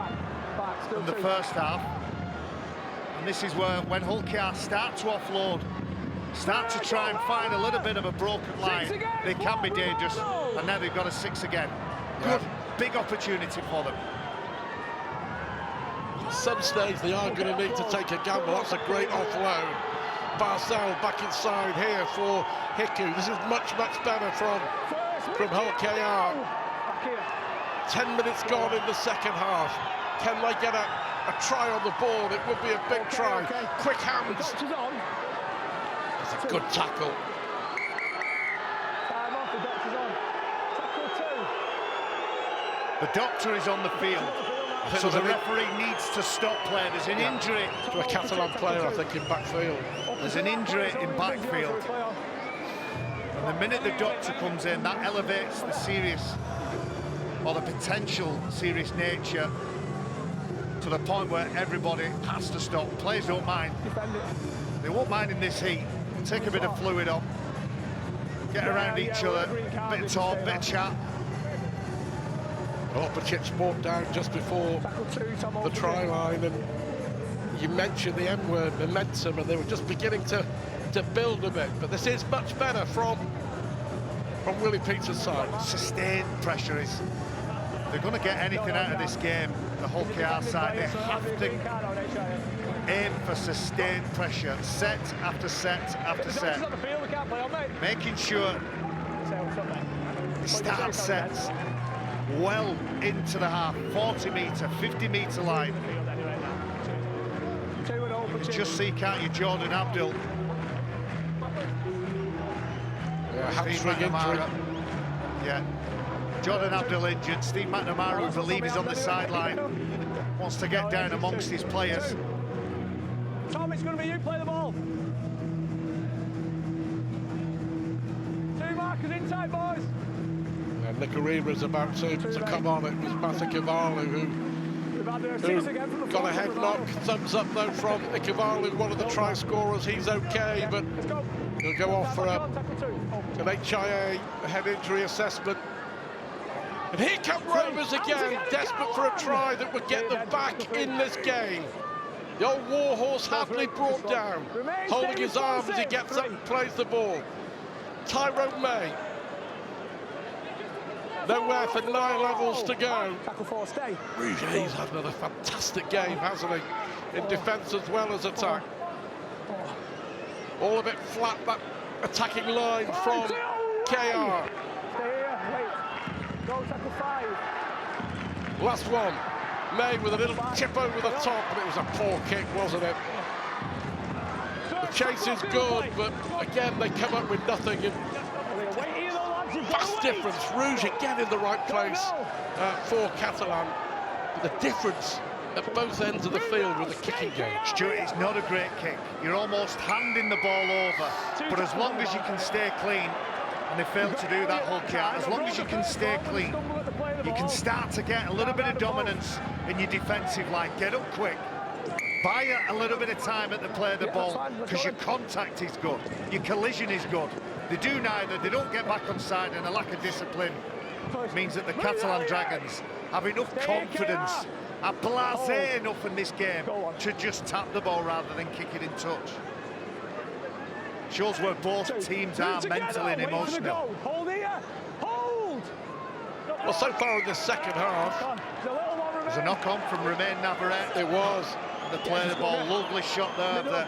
than the first half. And this is where, when Hull KR start to offload, start to try and find a little bit of a broken line, they can be dangerous. And now they've got a 6 again. Good, big opportunity for them. At some stage they are going to need to take a gamble. That's a great offload. Barcel back inside here for Hiku. This is much better from Hull KR. 10 minutes gone in the second half. Can they get a try on the board? It would be a big try. Quick hands. That's a good tackle. Time off, the doctor's on. Tackle 2. The doctor is on the field, so the referee needs to stop play. There's an injury to a Catalan player, I think, in backfield. There's an injury in backfield. And the minute the doctor comes in, that elevates the serious, or the potential serious nature, to the point where everybody has to stop. Players don't mind. They won't mind in this heat. Take a bit of fluid on, get around each other, bit of talk, bit of chat. Opacic's brought down just before the try line, and you mentioned the M word, momentum, and they were just beginning to build a bit. But this is much better from Willie Peters' side. Sustained pressure is. They're going to get anything out of this game, the Hull KR side. They have to aim for sustained pressure, set after set after set, making sure they start sets well into the half, 40-metre, 50-metre line. You just see, can't you, Jordan Abdul? Yeah, hamstring injury. Yeah. Jordan Abdul injured. Steve McNamara, who believe is on the sideline, wants to get down amongst his players. Tom, it's going to be you, play the ball. 2 markers inside, boys. And Nicaragua about to come on. It was Masakavalu who got a head knock. Thumbs up though from Ikavalu, one of the try scorers. He's okay, but he'll go off for an HIA, a head injury assessment. And here come Rovers again, desperate for a try that would get them back in this game. The old warhorse Hadley brought down, holding his arm as he gets up and plays the ball. Tyrone May. Nowhere for 9 levels to go. Rouget's had another fantastic game, hasn't he? In defence as well as attack. All a bit flat, that attacking line from KR. Last one. May with a little chip over the top, but it was a poor kick, wasn't it? The chase is good, but again, they come up with nothing. Vast difference. Rouge again in the right place for Catalan. But the difference at both ends of the field with the kicking game. Stuart, it's not a great kick. You're almost handing the ball over. But as long as you can stay clean, and they failed to do that, Hull KR, as long as you can stay clean, you can start to get a little bit of dominance in your defensive line. Get up quick. Buy a little bit of time at the play of the ball, because your contact is good, your collision is good. They do neither. They don't get back on side, and a lack of discipline means that the Catalan Dragons have enough confidence, are blasé enough in this game to just tap the ball rather than kick it in touch. Shows where both teams are mentally and emotionally. Hold here! Hold! Well, so far in the second half, there's a knock-on from Romain Navarrete. It was. The play the ball, lovely shot there. The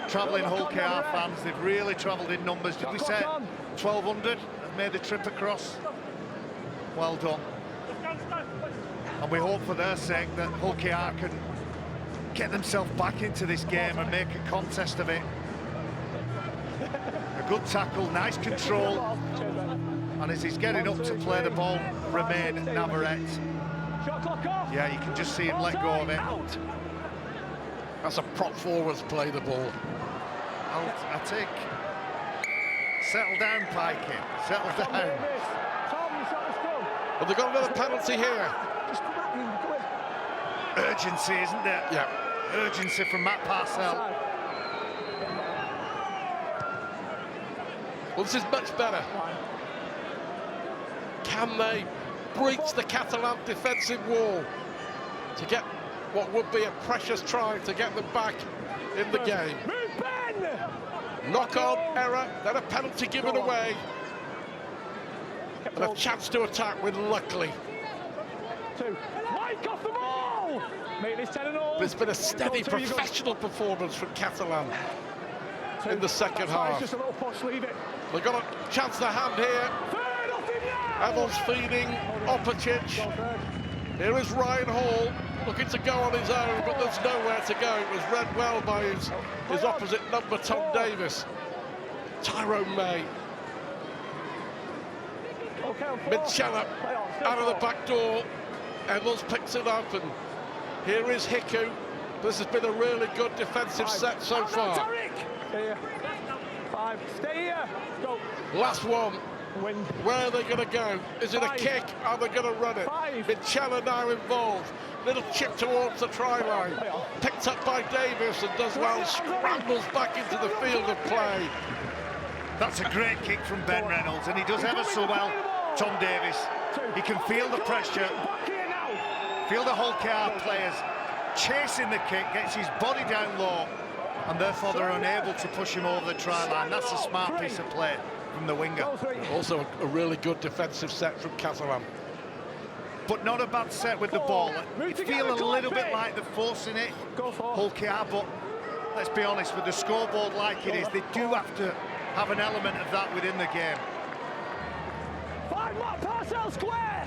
travelling Hull KR fans, they've really travelled in numbers. Did we say 1,200 have made the trip across? Well done. And we hope for their sake that Hull KR can get themselves back into this game and make a contest of it. A good tackle, nice control. And as he's getting up to play the ball, Romain Navarrete. Yeah, you can just see him let go of it. That's a prop forwards play the ball. I take. Settle down, Pikey. Settle down. But they've got another penalty here. Urgency, isn't there? Yeah. Urgency from Matt Parcell. Well, this is much better. Can they breach the Catalan defensive wall to get what would be a precious try to get them back in the game? Knock-on error, then a penalty given away. And a chance to attack with Luckley. Mike off the ball! Mate, it's 10-0. It's been a steady professional performance from Catalan in the second half. Just a little push, leave it. They've got a chance to hand here. Evans feeding Opicic. Here is Ryan Hall looking to go on his own, but there's nowhere to go. It was read well by his opposite number, Tom Davis. Tyrone May. Mitchell out of the back door. Evans picks it up, and here is Hiku. This has been a really good defensive set so far. Stay here. 5. Stay here. Go. Last one. Win. Where are they going to go? Is it 5. A kick? Are they going to run it? 5. Mitchell now involved. Little chip towards the try line. Picked up by Davis and does well. Scrambles back into the field of play. That's a great kick from Ben Reynolds, and he does ever so well, Tom Davis. He can feel the pressure, feel the whole car players chasing the kick, gets his body down low, and therefore they're unable to push him over the try line. That's a smart piece of play from the winger. Also a really good defensive set from Catalan. But not a bad set with the ball. You feel a little bit like they're forcing it, whole car, but let's be honest, with the scoreboard like it is, they do have to have an element of that within the game. 5, Matt Parcell square.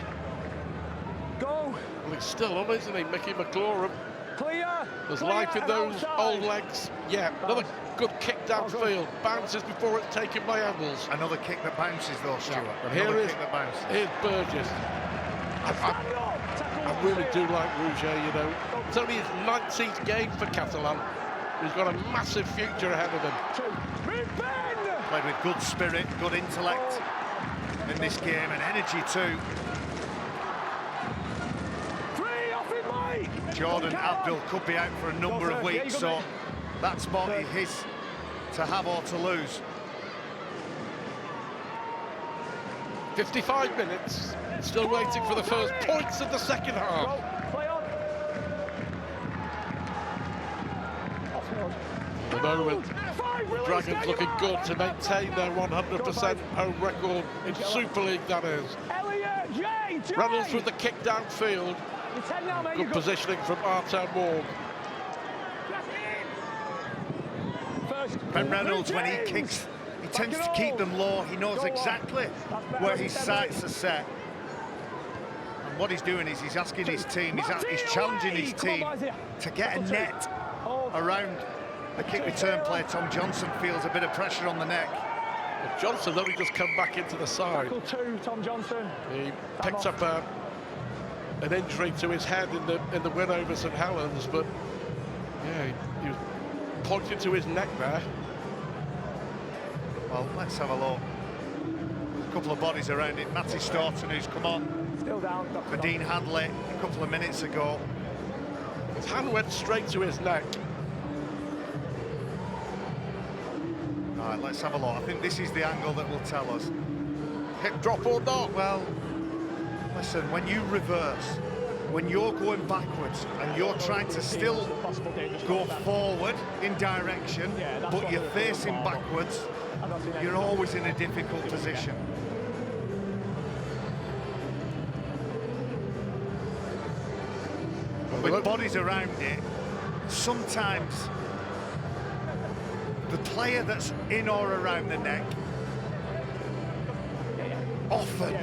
Go. Well, he's still on, isn't he, Mickey McLaurin? Clear. There's life in those old legs. Yeah, another good kick downfield. Bounces before it's taken by Evans. Another kick that bounces though, Stuart. Here is, kick that bounces. Here's Burgess. I really do like Rouget, you know. It's only his 19th game for Catalan. He's got a massive future ahead of him. Played with good spirit, good intellect in this game, and energy too. Jordan Abdul could be out for a number of weeks, so that spot is his to have or to lose. 55 minutes, still waiting for the first points of the second half. At the moment, the Dragons looking good to maintain their 100% home record in Super League, that is. Reynolds with the kick downfield. Good positioning from Artem Morg. Ben Reynolds, when he kicks, he tends to keep them low. He knows exactly where his sights are set. And what he's doing is he's asking his team, he's challenging his team to get a net around the kick return player. Tom Johnson feels a bit of pressure on the neck. But Johnson's only just come back into the side. Tom Johnson. He picked up an injury to his head in the win over St Helens, but yeah, he was pointing to his neck there. Well, let's have a look. A couple of bodies around it. Matty Staunton, who's come on still down for Dean Hadley a couple of minutes ago. His hand went straight to his neck. All right, let's have a look. I think this is the angle that will tell us. Hip drop or not? Well, listen, when you reverse, when you're going backwards and you're trying to still go forward in direction, but you're facing backwards, you're always in a difficult position. With bodies around it, sometimes the player that's in or around the neck, often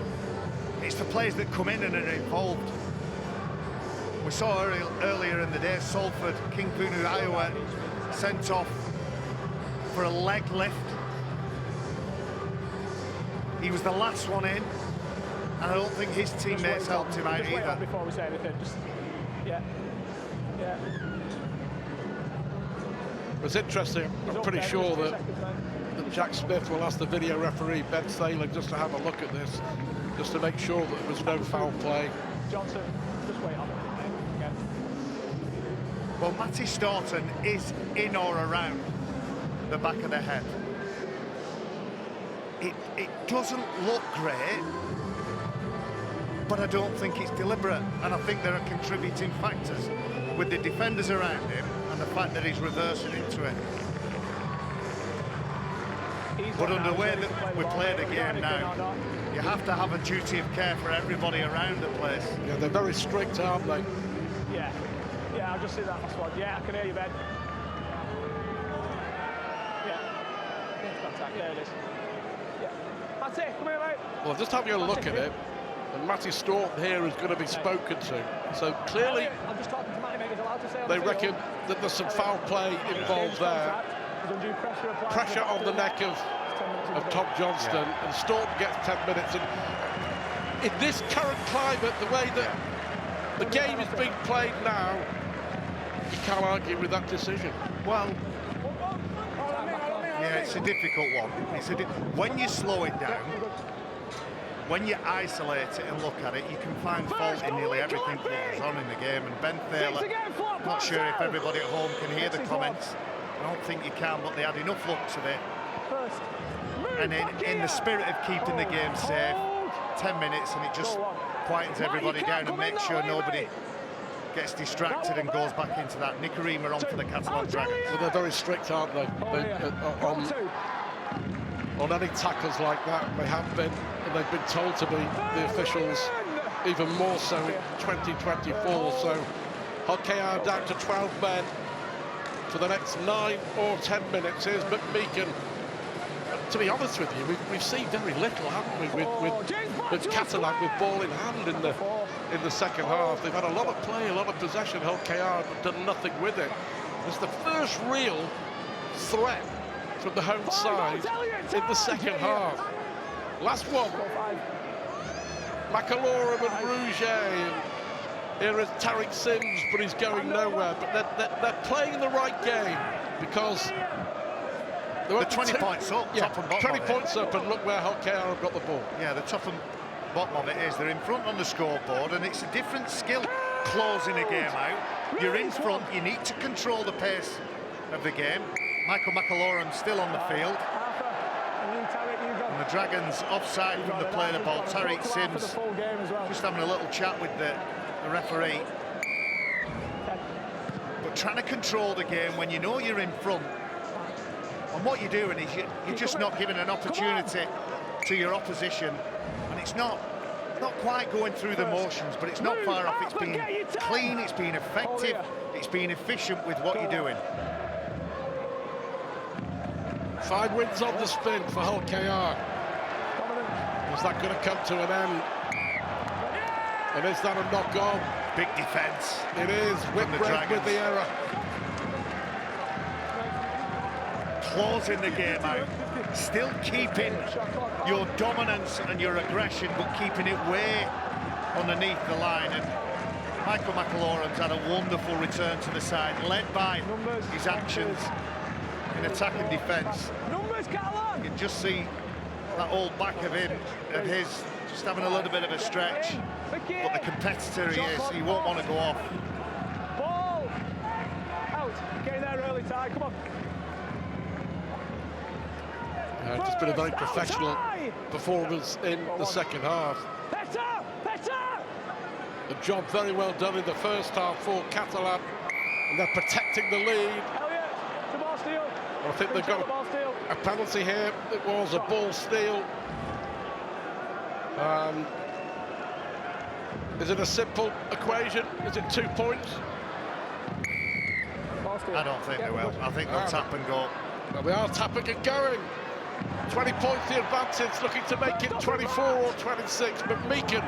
it's the players that come in and are involved. We saw earlier in the day, Salford, King Punu, Iowa, sent off for a leg lift. He was the last one in, and I don't think his teammates helped him out either. Before we say anything, just It's interesting. I'm pretty sure that that Jack Smith will ask the video referee, Ben Thaler, just to have a look at this, just to make sure that there was no foul play. Johnson, just wait up. Again. Well, Matty Staunton is in or around the back of the head. It doesn't look great, but I don't think it's deliberate, and I think there are contributing factors with the defenders around him and the fact that he's reversing into it. But under the way that we play the game now, you have to have a duty of care for everybody around the place. Yeah, they're very strict, aren't they? Yeah, I'll just see that last one. Yeah, I can hear you, Ben. Yeah, contact, there it is. Yeah, that's it, come here, mate. Well, just having a look at it, and Matty Staunton here is going to be spoken to. So clearly, I'm just talking to Matty, mate. He's allowed to say they reckon that there's some foul play involved there. Pressure on the neck of Tom Johnston, and Staunton gets 10 minutes. And in this current climate, the way that the game is being played now, you can't argue with that decision. Well, yeah, it's a difficult one. When you slow it down, when you isolate it and look at it, you can find fault in nearly everything that goes on in the game. And Ben Thaler, not sure if everybody at home can hear the comments. I don't think you can, but they had enough looks of it. And in the spirit of keeping the game safe, 10 minutes, and it just quietens everybody down and makes sure nobody gets distracted and goes back into that. Nicarima on for the Catalan Dragons. Well, they're very strict, aren't they? On any tackles like that, they have been, and they've been told to be, the officials, even more so in 2024. So Hockey are down to 12 men for the next 9 or 10 minutes. Here's McMeekin. To be honest with you, we've seen very little, haven't we, with Catalan with ball in hand in the second half. They've had a lot of play, a lot of possession, Hockey are, but done nothing with it. It's the first real threat from the home side in the second half. Last one, McAlorum and Rouget. Here is Tariq Sims, but he's going nowhere. But they're playing the right game, because they're 20 points up, top and bottom 20 points up, and look where Hockey have got the ball. Yeah, the top and bottom of it is they're in front on the scoreboard, and it's a different skill closing a game out. You're in front, you need to control the pace of the game. Michael McAlorum still on the field. And the Dragons offside from the play of the ball. Tariq Sims just having a little chat with the referee. But trying to control the game when you know you're in front. And what you're doing is you're just not giving an opportunity to your opposition. And it's not quite going through the motions, but it's not far off. It's been clean, it's been effective, it's been efficient with what you're doing. 5 wins on the spin for Hull KR. Is that going to come to an end? And is that a knock-on? Big defence. It is. Whitbread with the error. Closing the game out. Still keeping your dominance and your aggression, but keeping it way underneath the line. And Michael McAlorum's had a wonderful return to the side, led by his actions in attack and defence. You can just see that old back of his just having a little bit of a stretch, but the competitor he is, he won't want to go off. Ball out, getting there early, Ty, come on. It's just been a very professional performance in the second half. The job very well done in the first half for Catalan, and they're protecting the lead. I think they've got a penalty here. It was a ball steal. Is it a simple equation? Is it 2 points? I don't think they will. I think they'll tap and go. Well, they are tapping and going. 20 points the advantage, looking to make it 24 or 26. But McMeekin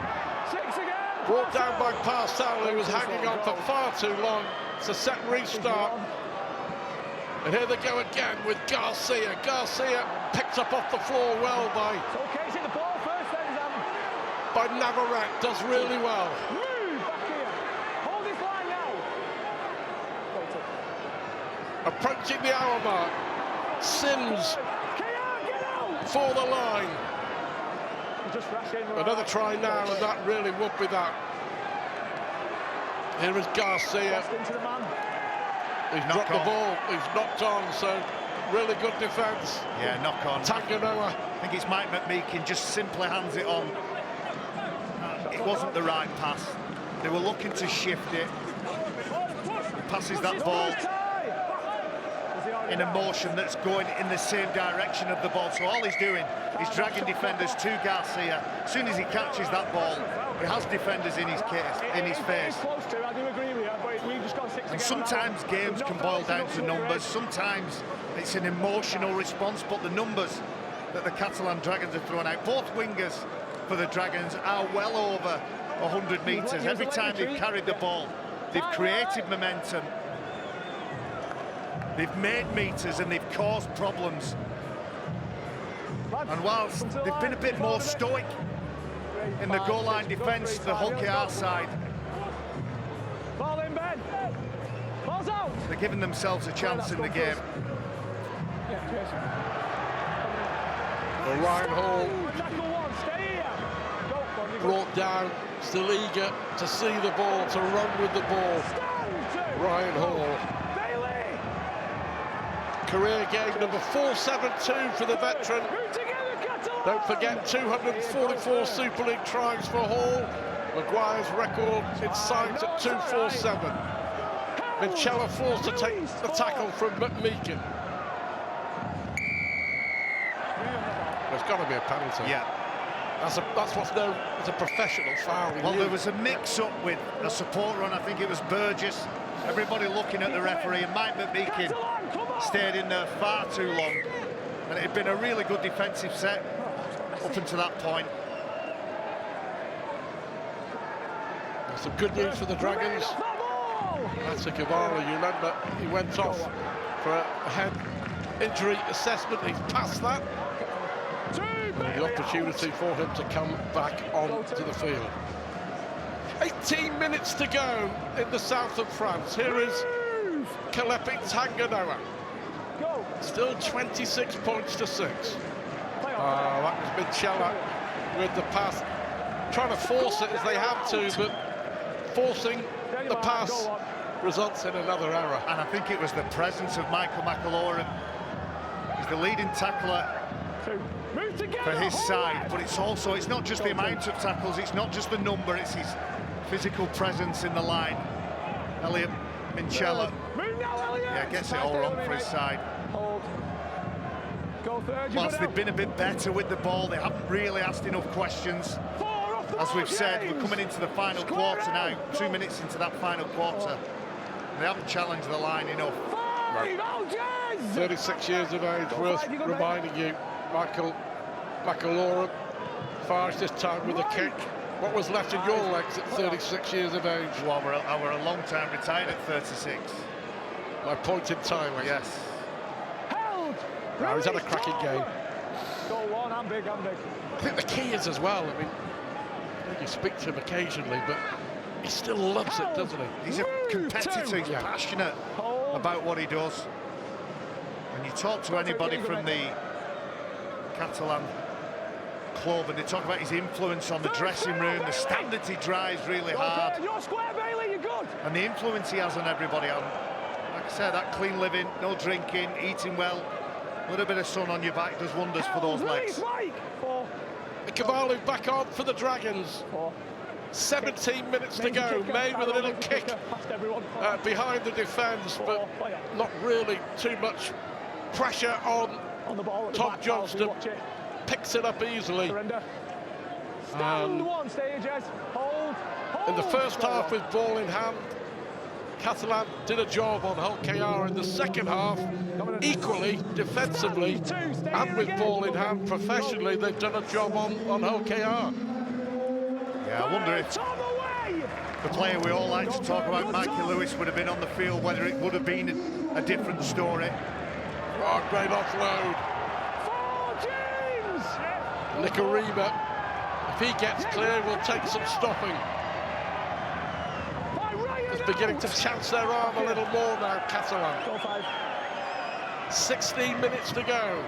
brought down by Parcell, who was hanging on for far too long. It's a set restart. And here they go again with Garcia. Garcia picked up off the floor well by Navarrete, does really well. Hold this line now. Approaching the hour mark. Sims for the line. Just rush in, right. Another try now, and that really would be that. Here is Garcia. Into the man. He's dropped the ball. He's knocked on, so really good defence. Yeah, knock on. Tanganoa. I think it's Mike McMeekin just simply hands it on. It wasn't the right pass. They were looking to shift it. He passes that ball in a motion that's going in the same direction of the ball. So all he's doing is dragging defenders to Garcia. As soon as he catches that ball, he has defenders in his face. And sometimes games can boil down to numbers. Sometimes it's an emotional response, but the numbers that the Catalan Dragons have thrown out, both wingers for the Dragons are well over 100 metres. Every time they've carried the ball, they've created momentum. They've made metres and they've caused problems. And whilst they've been a bit more stoic in the goal line defence, the Hull KR side, Ball in, Ben. Ball's out. they're giving themselves a chance in the game. Well, Ryan Hall Tackle one, stay here. Go, brought down, still eager to see the ball, to run with the ball. Ryan Hall. Career game number 472 for the veteran. Don't forget 244 Super League tries for Hall. Maguire's record in signs at 247. Minchella forced to take the tackle from McMeekin. There's got to be a penalty. Yeah. That's what's known as a professional foul. Well, there was a mix-up with a support run. I think it was Burgess. Everybody looking at the referee, and Mike McMeekin stayed in there far too long. And it had been a really good defensive set up until that point. Some good news for the Dragons. That's a Cavallo, you remember, he went off for a head injury assessment. He's passed that. And the opportunity for him to come back onto the field. 18 minutes to go in the south of France. Here is Kalepi Tanganoa. Still 26 points to 6. That was Minchella with the pass. Trying to force it as they have to, but forcing the pass results in another error. And I think it was the presence of Michael McAloran. He's the leading tackler for his side, but it's not just the amount of tackles, it's not just the number, it's his physical presence in the line. Elliot Minchella, gets it all wrong for his side. Whilst they've been a bit better with the ball, they haven't really asked enough questions. As we've said, we're coming into the final quarter now, 2 minutes into that final quarter. They haven't challenged the line enough. 36 years of age, worth reminding you, Michael McAloran fires this time with a kick. What was left in your legs at 36 years of age? Well, we're a long time retired at 36. My point in time, yes. No, he's had a cracking game. Go on, I'm big. I think the key is as well, I mean, you speak to him occasionally, but he still loves it, doesn't he? He's a competitor, he's passionate about what he does. When you talk to anybody from the Catalan club and they talk about his influence on the dressing room, the standards he drives really hard, and the influence he has on everybody. And like I said, that clean living, no drinking, eating well, a little bit of sun on your back does wonders for those legs. Cavallo back on for the Dragons. 17 minutes to go. May with a little kick behind the defence, but not really too much pressure on Tom Johnston. Picks it up easily. In the first half with ball in hand, Catalan did a job on Hull KR. In the second half, equally defensively and with ball in hand professionally, they've done a job on Hull KR. Yeah, I wonder if the player we all like to talk about, Mikey Lewis, would have been on the field, whether it would have been a different story. Oh, great offload. Nicarima, if he gets clear, will take some stopping. It's beginning to chance their arm a little more now, Catalan. 16 minutes to go.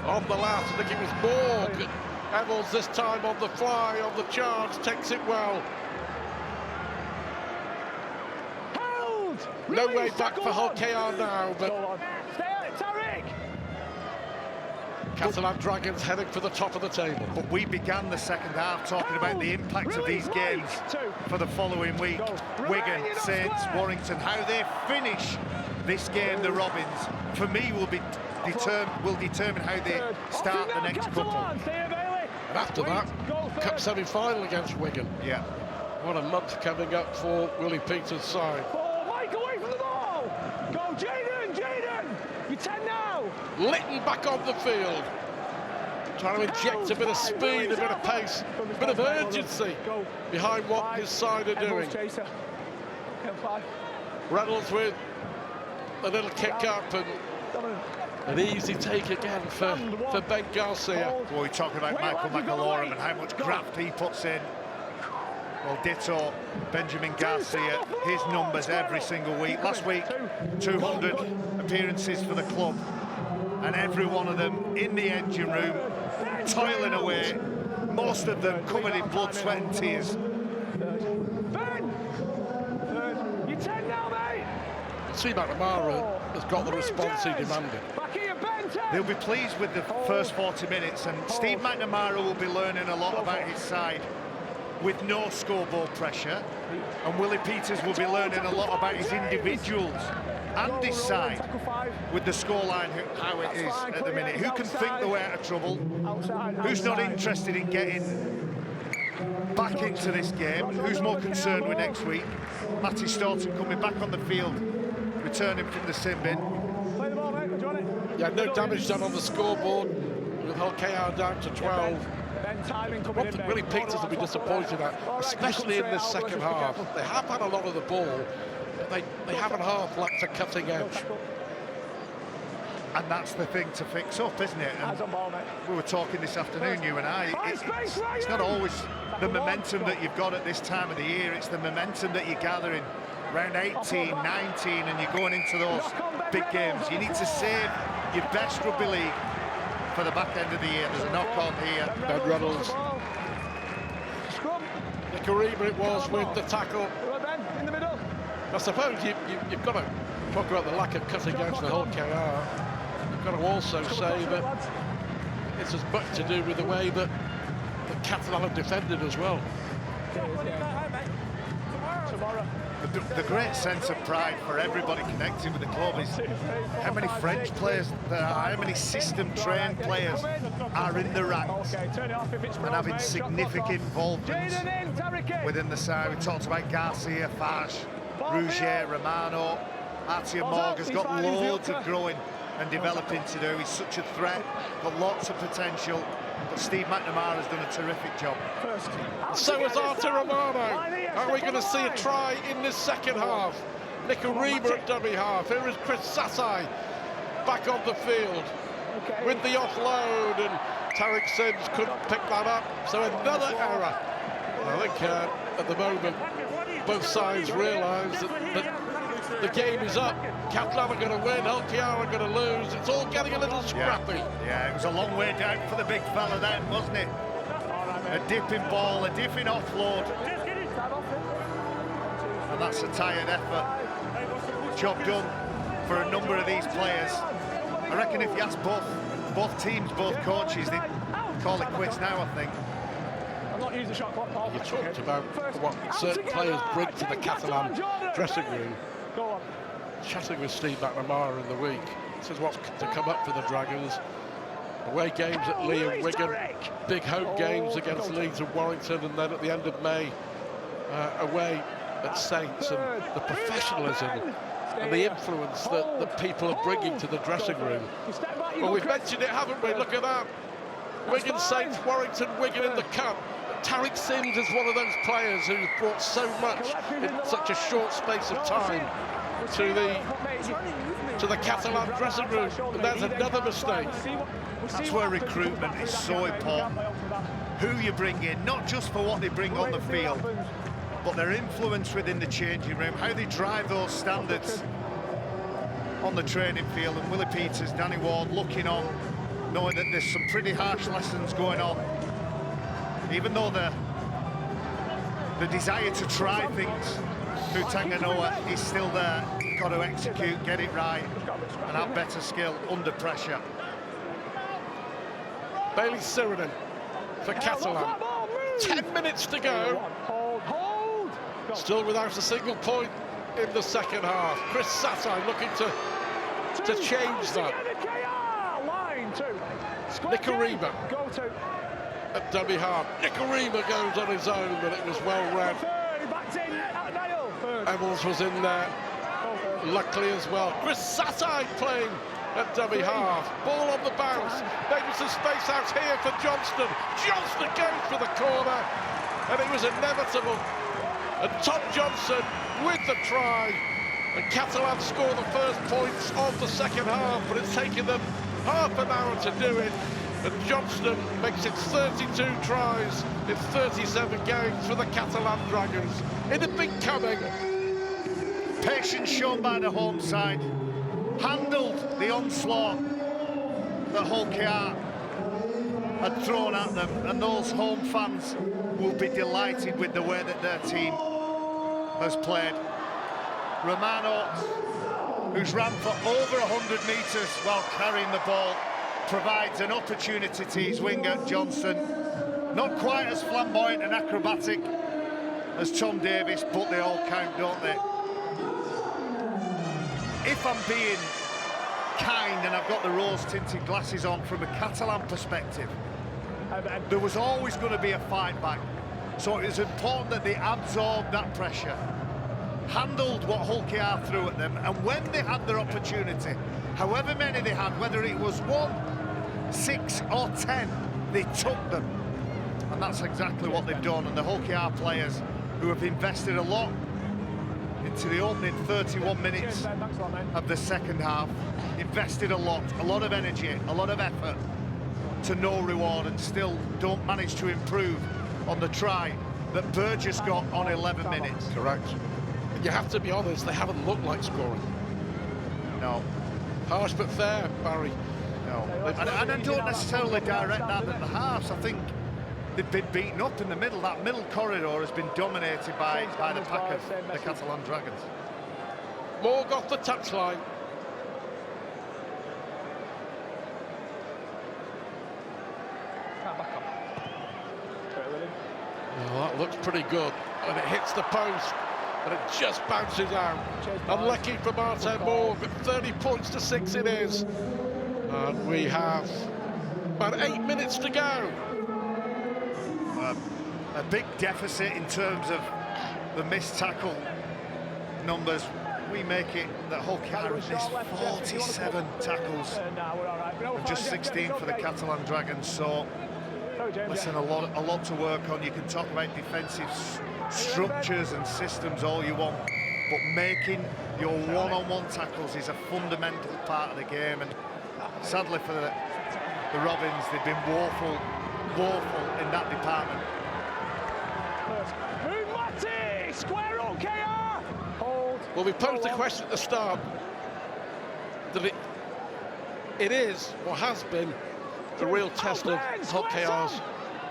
on the last. I think it was Morg. Evans this time on the fly, on the charge, takes it well. Hold! No way back for Hull KR now, but Stay on it, Tariq! Catalan Dragons heading for the top of the table. But we began the second half talking about the impact of these games for the following week. Wigan, Saints, Warrington, how they finish this game, the Robins, for me will determine how they start the next couple. And after that, cup semi-final against Wigan. Yeah. What a month coming up for Willie Peters' side. Oh, Mike, away from the ball! Go, Jaden! Jaden! You're 10 now! Litton back on the field. Trying to inject a bit of speed, a bit of pace, a bit of urgency behind what his side are doing. Reynolds with a little kick up and an easy take again for Ben Garcia. Well, we're talking about Michael McAlorum and how much graft he puts in. Well, ditto Benjamin Garcia, his numbers every single week. Last week, 200 appearances for the club, and every one of them in the engine room, toiling away, most of them covered in blood, sweat and tears. Ben! You're 10 now, mate! Steve McNamara has got the response he demanded. Back here, Ben, 10! They'll be pleased with the first 40 minutes, and Steve McNamara will be learning a lot about his side with no scoreboard pressure, and Willie Peters will be learning a lot about his individuals and his side with the scoreline, how it is at the minute. Who can think the way out of trouble? Who's not interested in getting back into this game? Who's more concerned with next week? Matty Staunton coming back on the field, returning from the sin bin. Play the ball, mate. Do you want it? Yeah, no damage done on the scoreboard, with Hull KR down to 12. What Willie Peters will be disappointed at, especially in this second half. They have had a lot of the ball, but they haven't half lacked a cutting edge. And that's the thing to fix up, isn't it? And we were talking this afternoon, you and I. It's not always the momentum that you've got at this time of the year. It's the momentum that you're gathering around 18, 19, and you're going into those big games. You need to save your best rugby league for the back end of the year. There's a knock-on here. Ben Reynolds. Nicarima it was with the tackle. In the middle. I suppose you've got to talk about the lack of cutting edge for Hull KR. You've got to also say that it's as much to do with the way that Catalan have defended as well. The great sense of pride for everybody connected with the club is how many French players there are, how many system-trained players are in the ranks and having significant involvement within the side. We talked about Garcia, Fage, Rouget, Romano. Artyom Morg has got loads of growing and developing to do. He's such a threat, got lots of potential. But Steve McNamara has done a terrific job. So has Arthur Romano. Are we going to see a try in this second half? Nicarima at dummy half. Here is Chris Sassai back on the field with the offload, and Tariq Sims couldn't pick that up. So another error. I think at the moment both sides realise that the game is up. Catalan are going to win, Hull KR are going to lose. It's all getting a little scrappy. Yeah, it was a long way down for the big fella then, wasn't it? A dipping ball, a dipping offload. And that's a tired effort. Job done for a number of these players. I reckon if you ask both teams, both coaches, they'd call it quits now, I think. You talked about what certain players bring to the Catalan dressing room. Chatting with Steve McNamara in the week, this is what's to come up for the Dragons. Away games at Lee and Wigan, big home games against Leeds and Warrington, and then at the end of May, away at Saints, and the professionalism and the influence that people are bringing to the dressing room. Well, we've mentioned it, haven't we? Look at that. Wigan, Saints, Warrington, Wigan in the cup. Tariq Sims is one of those players who's brought so much in such a short space of time to the Catalan dressing room, and there's another mistake. That's where recruitment is so important. Who you bring in, not just for what they bring on the field, but their influence within the changing room, how they drive those standards on the training field. And Willie Peters, Danny Ward looking on knowing that there's some pretty harsh lessons going on. Even though the desire to try things through Tanganoa is still there, you've got to execute, get it right, and have better skill under pressure. Bailey Sirenen for Catalan. 10 minutes to go. Hold. Still without a single point in the second half. Chris Satai looking to change that. Line 2. Nicarima Go to. at dummy half. Nicarima goes on his own, but it was well read. Evans was in there, luckily as well. Chris Satai playing at dummy half. Ball on the bounce. Maybe some space out here for Johnston. Johnston goes for the corner, and it was inevitable. And Tom Johnson with the try. And Catalan score the first points of the second half, but it's taken them half an hour to do it. And Johnston makes it 32 tries in 37 games for the Catalan Dragons. In a big coming. Patience shown by the home side. Handled the onslaught that Hull KR had thrown at them, and those home fans will be delighted with the way that their team has played. Romano, who's ran for over 100 metres while carrying the ball, provides an opportunity to his winger, Johnson. Not quite as flamboyant and acrobatic as Tom Davis, but they all count, don't they? If I'm being kind and I've got the rose-tinted glasses on from a Catalan perspective, there was always going to be a fight back. So it was important that they absorbed that pressure, handled what Hull KR threw at them, and when they had their opportunity, however many they had, whether it was 1, 6 or 10, they took them. And that's exactly what they've done. And the Hull KR players, who have invested a lot into the opening 31 minutes of the second half, invested a lot of energy, a lot of effort, to no reward, and still don't manage to improve on the try that Burgess got on 11 minutes. Correct. You have to be honest, they haven't looked like scoring. No. Harsh but fair, Barry. No. And I don't necessarily direct that at the halves. I think they've been beaten up in the middle. That middle corridor has been dominated by the pack of the Catalan Dragons. Morg off the touchline. Oh, that looks pretty good. And it hits the post, and it just bounces out. Unlucky for Martin Morg, but 30 points to 6 it is. And we have about 8 minutes to go. A big deficit in terms of the missed tackle numbers. We make it that Hull KR missed 47 tackles and just 16 for the Catalan Dragons. So, listen, a lot to work on. You can talk about defensive structures and systems all you want, but making your one-on-one tackles is a fundamental part of the game. And sadly for the Robins, they've been woeful in that department. Square up, KR! Hold. Well, we posed the question at the start that it is, or has been, a real test of Hull KR's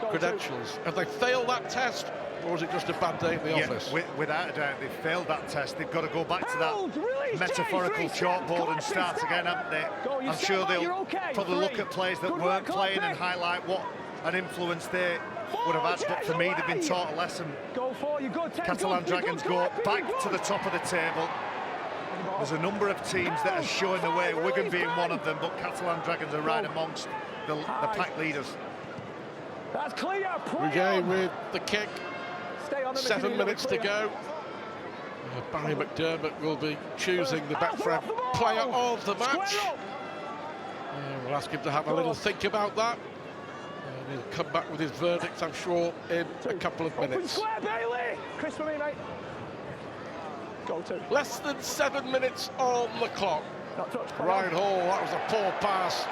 credentials. Have they failed that test, or is it just a bad day at the office? Without a doubt, they've failed that test. They've got to go back to that metaphorical chalkboard and start again, haven't they? I'm sure they'll probably look at players that weren't playing and highlight what an influence they would have had, but for me, they've been taught a lesson. Catalan Dragons go back to the top of the table. There's a number of teams that are showing the way, Wigan being one of them, but Catalan Dragons are right amongst the pack leaders. That's clear. Rugby with the kick. 7 minutes to go. Barry McDermott will be choosing the Betfred player of the match. We'll ask him to have a little think about that. He'll come back with his verdict, I'm sure, in a couple of minutes. Square, Bailey! Chris for me, mate. Go to. Less than 7 minutes on the clock. Ryan Hall, that was a poor pass.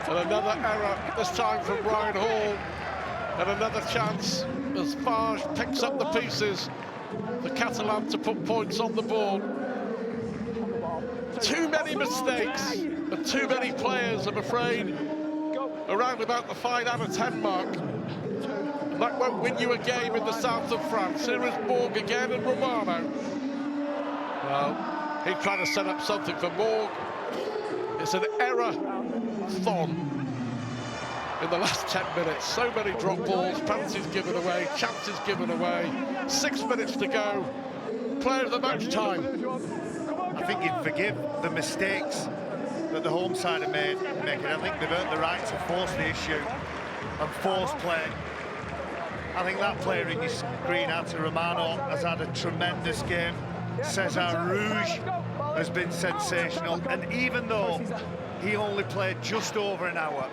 And another error, this time from Ryan Hall. And another chance as Farge picks up the pieces for Catalan to put points on the board. Too many mistakes and too many players, I'm afraid, around about the 5 out of 10 mark. And that won't win you a game in the south of France. Here is Morg again and Romano. Well, he's trying to set up something for Morg. It's an error-thon in the last 10 minutes. So many drop balls, penalties given away, chances given away. 6 minutes to go. Player of the match time. I think you'd forgive the mistakes that the home side have made. I think they've earned the right to force the issue and force play. I think that player in your screen, Ata Romano, has had a tremendous game. Cesar Rouge has been sensational, and even though he only played just over an hour,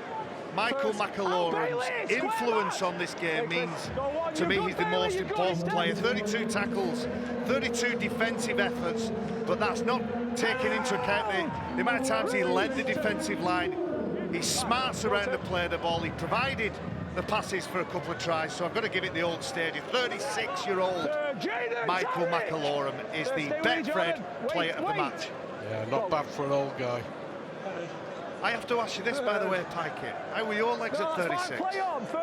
Michael McAloran's influence on this game means, to me, he's the most important player. 32 tackles, 32 defensive efforts, but that's not taking into account the amount of times he led the defensive line. He smarts around the play of the ball. He provided the passes for a couple of tries, so I've got to give it the old stadium. 36-year-old Michael McAloran is the Betfred player of the match. Yeah, not bad for an old guy. I have to ask you this, by the way, Pikey. How were your legs at 36?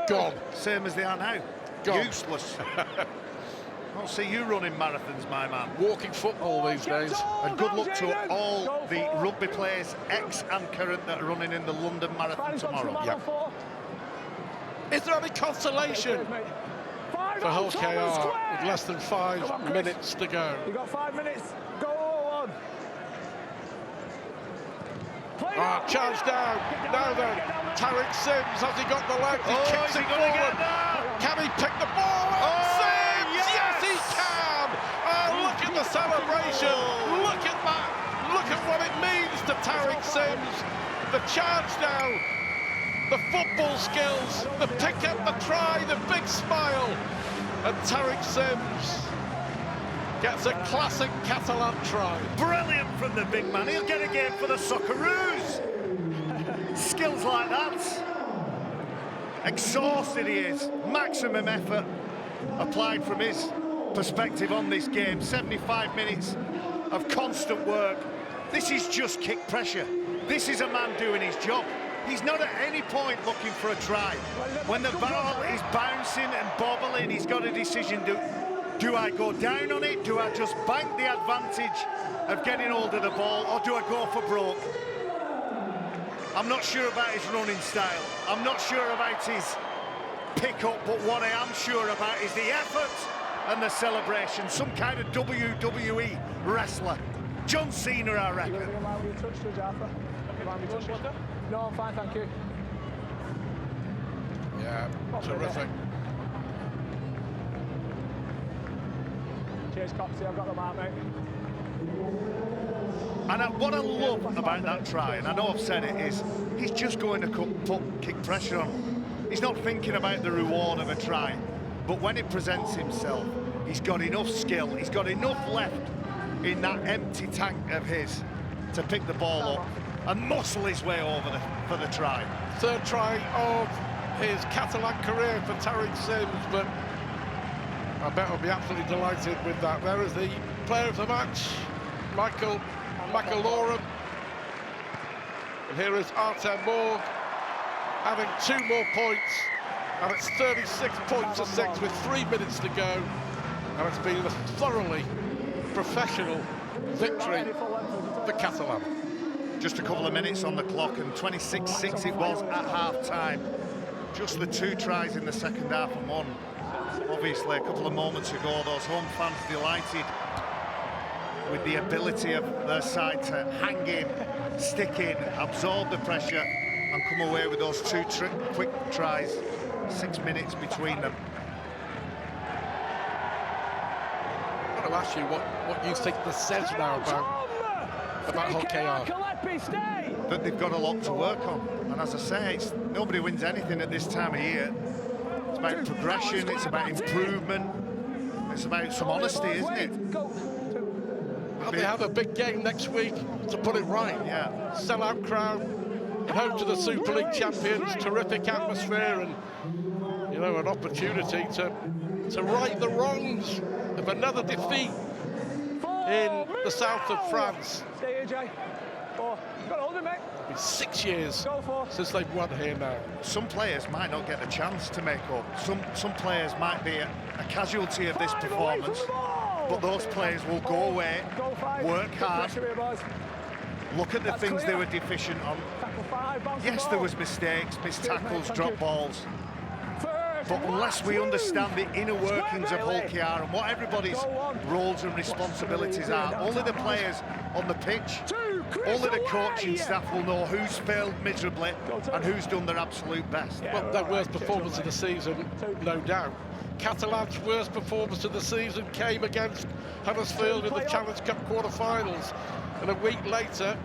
Gone. Same as they are now. Gone. Useless. I don't see you running marathons, my man. Walking football these days. And good luck to all the rugby players, ex and current, that are running in the London Marathon tomorrow. Yep. Is there any consolation for Hull KR with less than 5 minutes to go? You've got 5 minutes. Go all on. Charge down. Now then, Tariq Sims, has he got the legs? He kicks it forward. Can he pick the ball up? Sims! Yes, he can! Look at the celebration. Look at that. Look at what it means to Tariq Sims. The charge down. The football skills, the pick up, the try, the big smile. And Tariq Sims gets a classic Catalan try. Brilliant from the big man. He'll get a game for the Socceroos. Skills like that. Exhausted he is. Maximum effort applied from his perspective on this game. 75 minutes of constant work. This is just kick pressure. This is a man doing his job. He's not at any point looking for a try. When the ball is bouncing and bobbling, he's got a decision. Do I go down on it? Do I just bank the advantage of getting hold of the ball, or do I go for broke? I'm not sure about his running style. I'm not sure about his pick-up, but what I am sure about is the effort and the celebration. Some kind of WWE wrestler. John Cena, I reckon. No, I'm fine, thank you. Yeah, terrific. Cheers, Copsy, I've got the mark, mate. And what I love about that try, and I know I've said it, is he's just going to put kick pressure on. He's not thinking about the reward of a try, but when it presents himself, he's got enough skill, he's got enough left in that empty tank of his to pick the ball up and muscle his way over for the try. Third try of his Catalan career for Tariq Sims, but I bet I'll be absolutely delighted with that. There is the player of the match, Michael McAloran. And here is Artem Morg having 2 more points, and it's 36 points to 6 with 3 minutes to go. And it's been a thoroughly professional victory for Catalan. Just a couple of minutes on the clock, and 26-6 it was at half-time. Just the 2 tries in the second half and one. Obviously, a couple of moments ago, those home fans delighted with the ability of their side to hang in, stick in, absorb the pressure, and come away with those 2 quick tries. 6 minutes between them. I want to ask you what you think this says now about Hull KR. That they've got a lot to work on, and as I say, nobody wins anything at this time of year. It's about progression, it's about improvement, it's about some honesty, isn't it? And they have a big game next week to put it right. Yeah. Sell-out crowd, home to the Super League champions, terrific atmosphere, and you know, an opportunity to right the wrongs of another defeat in the south of France. 4. Got hold of it, mate. It's been 6 years Go for. since they've won here now. Some players might not get the chance to make up. Some players might be a casualty of this 5 away from performance, the ball. but those players will go away, Go 5. work Good hard, pressure here, boys. look at the That's things they clear. were deficient on. Tackle 5, bounce the Yes, ball. there was mistakes, missed Cheers, mate, tackles, thank drop you. balls. First, But unless we 1, 2. understand the inner workings of Square, Hull KR and what everybody's Go on. roles and responsibilities are, only the players on the pitch, 2, Chris only the away. coaching staff will know who's failed miserably and who's done their absolute best. Yeah, Well, their all worst right. performance Cheers, of the season, no doubt. Catalan's worst performance of the season came against Huddersfield in the Challenge Cup quarter-finals, and a week later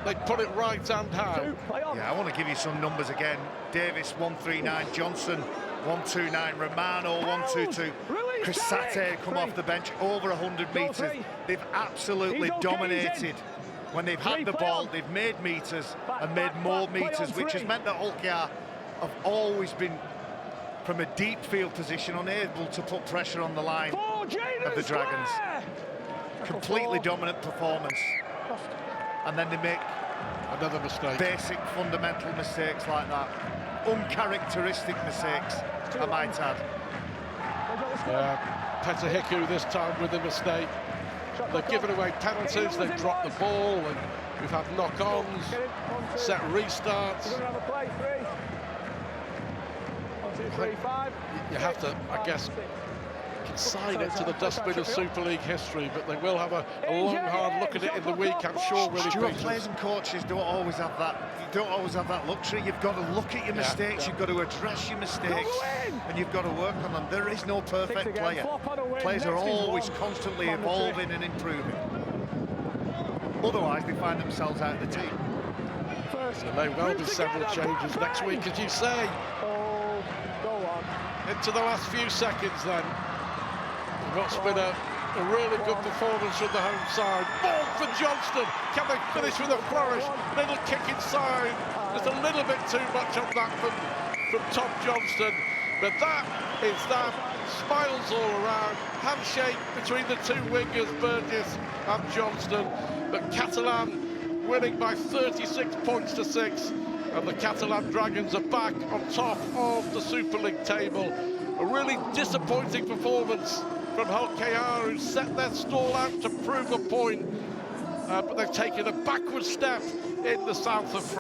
they put it right and how. 2, play on. Yeah, I want to give you some numbers again. Davis 139, Johnson 129, Romano 122, Release, Chris Derek. Sate come off the bench over 100 Go metres. 3. They've absolutely He's okay, dominated. he's in. When they've 3, had the play ball, on. they've made metres Back, and made back, more back, play metres, on which has 3. meant that Hull KR have always been, from a deep field position, unable to put pressure on the line 4, Jaden of the Dragons. Square. Completely 4. dominant performance. And then they make Another mistake. basic fundamental mistakes like that. Uncharacteristic mistakes, I might add. Petter Hiku this time with a mistake. They've given away penalties, they've dropped the ball, and we've had knock-ons, set restarts. We're going to have a play. 3. 1, 2, 3, 5. You have to, I guess, consign it to the dustbin of Super League history, but they will have a long, hard look at it in the week, I'm sure, Willie Stuart, Peters. players and coaches don't always have that. You don't always have that luxury. You've got to look at your mistakes. You've got to address your mistakes, and you've got to work on them. There is no perfect player. Players are always constantly evolving and improving. Otherwise, they find themselves out of the team. There may well be several changes next week, as you say. Oh, go on. Into the last few seconds then. What's been a really good performance from the home side. Ball for Johnston. Can they finish with a flourish? Little kick inside. Just a little bit too much on that from Tom Johnston. But that is that. Smiles all around. Handshake between the two wingers, Burgess and Johnston. But Catalan winning by 36 points to 6. And the Catalan Dragons are back on top of the Super League table. A really disappointing performance from Hull KR, who set their stall out to prove a point, but they've taken a backward step in the south of France.